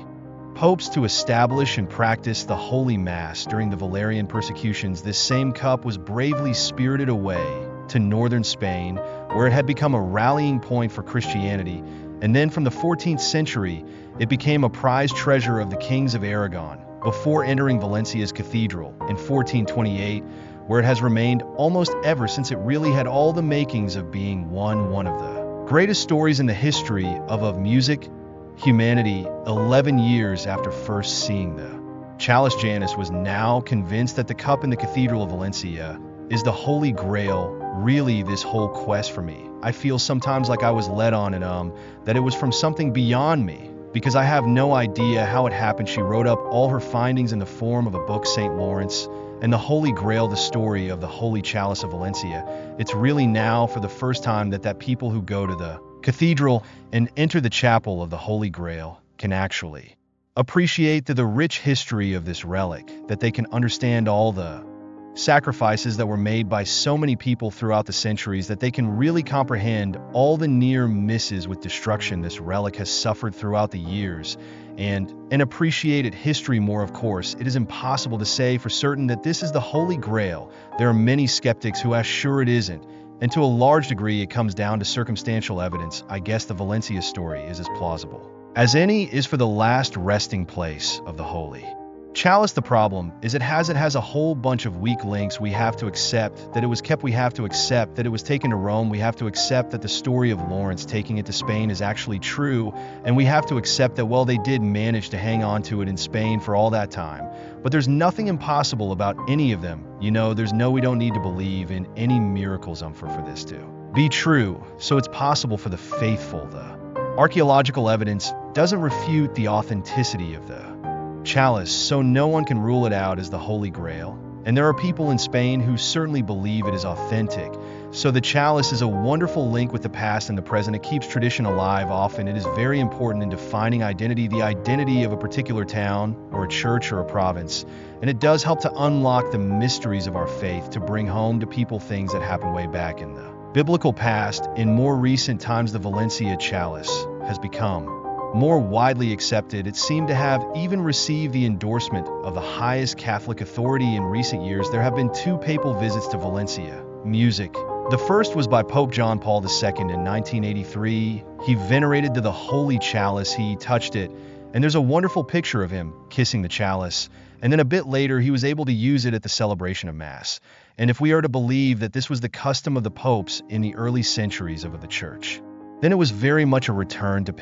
Speaker 2: popes to establish and practice the Holy Mass during the Valerian persecutions. This same cup was bravely spirited away to northern Spain, where it had become a rallying point for Christianity, and then from the 14th century it became a prized treasure of the kings of Aragon, before entering Valencia's cathedral in 1428, where it has remained almost ever since. It really had all the makings of being one of the greatest stories in the history of music, humanity. 11 years after first seeing the chalice, Janus was now convinced that the cup in the Cathedral of Valencia is the Holy Grail. Really, this whole quest for me, I feel sometimes like I was led on, and that it was from something beyond me, because I have no idea how it happened. She wrote up all her findings in the form of a book, St. Lawrence and the Holy Grail, the story of the Holy Chalice of Valencia. It's really now for the first time that people who go to the cathedral and enter the chapel of the Holy Grail can actually
Speaker 1: appreciate the rich history of this relic, that they can understand all the sacrifices that were made by so many people throughout the centuries, that they can really comprehend all the near misses with destruction this relic has suffered throughout the years, and appreciate its history more. Of course, it is impossible to say for certain that this is the Holy Grail. There are many skeptics who are sure it isn't, and to a large degree it comes down to circumstantial evidence. I guess the Valencia story is as plausible as any is for the last resting place of the Holy Chalice. The problem is it has a whole bunch of weak links. We have to accept that it was kept. We have to accept that it was taken to Rome. We have to accept that the story of Lawrence taking it to Spain is actually true. And we have to accept that, well, they did manage to hang on to it in Spain for all that time. But there's nothing impossible about any of them. We don't need to believe in any miracles for this to be true. So it's possible for the faithful. The archaeological evidence doesn't refute the authenticity of the chalice, so no one can rule it out as the Holy Grail. And there are people in Spain who certainly believe it is authentic. So the chalice is a wonderful link with the past and the present. It keeps tradition alive. Often it is very important in defining identity, the identity of a particular town or a church or a province. And it does help to unlock the mysteries of our faith, to bring home to people things that happened way back in the biblical past. In more recent times, the Valencia chalice has become more widely accepted. It seemed to have even received the endorsement of the highest Catholic authority in recent years. There have been 2 papal visits to Valencia. Music. The first was by Pope John Paul II in 1983. He venerated to the Holy Chalice. He touched it, and there's a wonderful picture of him kissing the chalice. And then a bit later, he was able to use it at the celebration of Mass. And if we are to believe that this was the custom of the popes in the early centuries of the Church, then it was very much a return to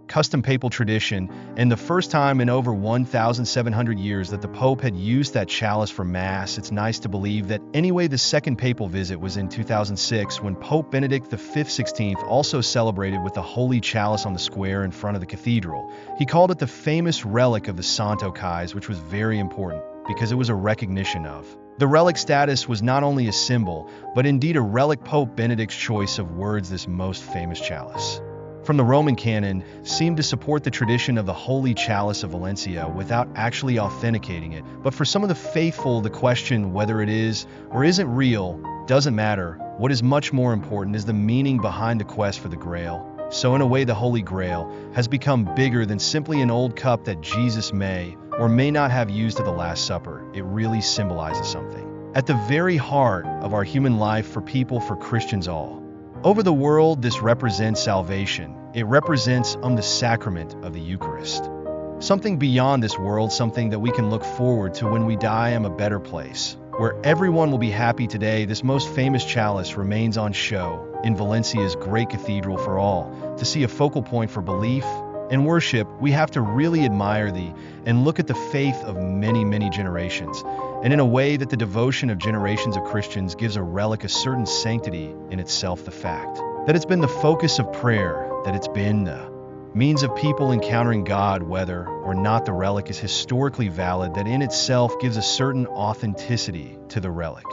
Speaker 1: custom papal tradition, and the first time in over 1,700 years that the Pope had used that chalice for Mass. It's nice to believe that. Anyway, the second papal visit was in 2006 when Pope Benedict XVI also celebrated with the Holy Chalice on the square in front of the cathedral. He called it the famous relic of the Santo Cais, which was very important because it was a recognition of the relic status. Was not only a symbol, but indeed a relic. Pope Benedict's choice of words, this most famous chalice from the Roman canon, seemed to support the tradition of the Holy Chalice of Valencia without actually authenticating it. But for some of the faithful, the question whether it is or isn't real doesn't matter. What is much more important is the meaning behind the quest for the Grail. So in a way, the Holy Grail has become bigger than simply an old cup that Jesus may or may not have used at the Last Supper. It really symbolizes something at the very heart of our human life, for people, for Christians all over the world. This represents salvation. It represents the sacrament of the Eucharist. Something beyond this world, something that we can look forward to when we die. A better place where everyone will be happy. Today, this most famous chalice remains on show in Valencia's great cathedral for all to see, a focal point for belief and worship. We have to really admire and look at the faith of many, many generations. And in a way that the devotion of generations of Christians gives a relic a certain sanctity in itself. The fact that it's been the focus of prayer, that it's been the means of people encountering God, whether or not the relic is historically valid, that in itself gives a certain authenticity to the relic.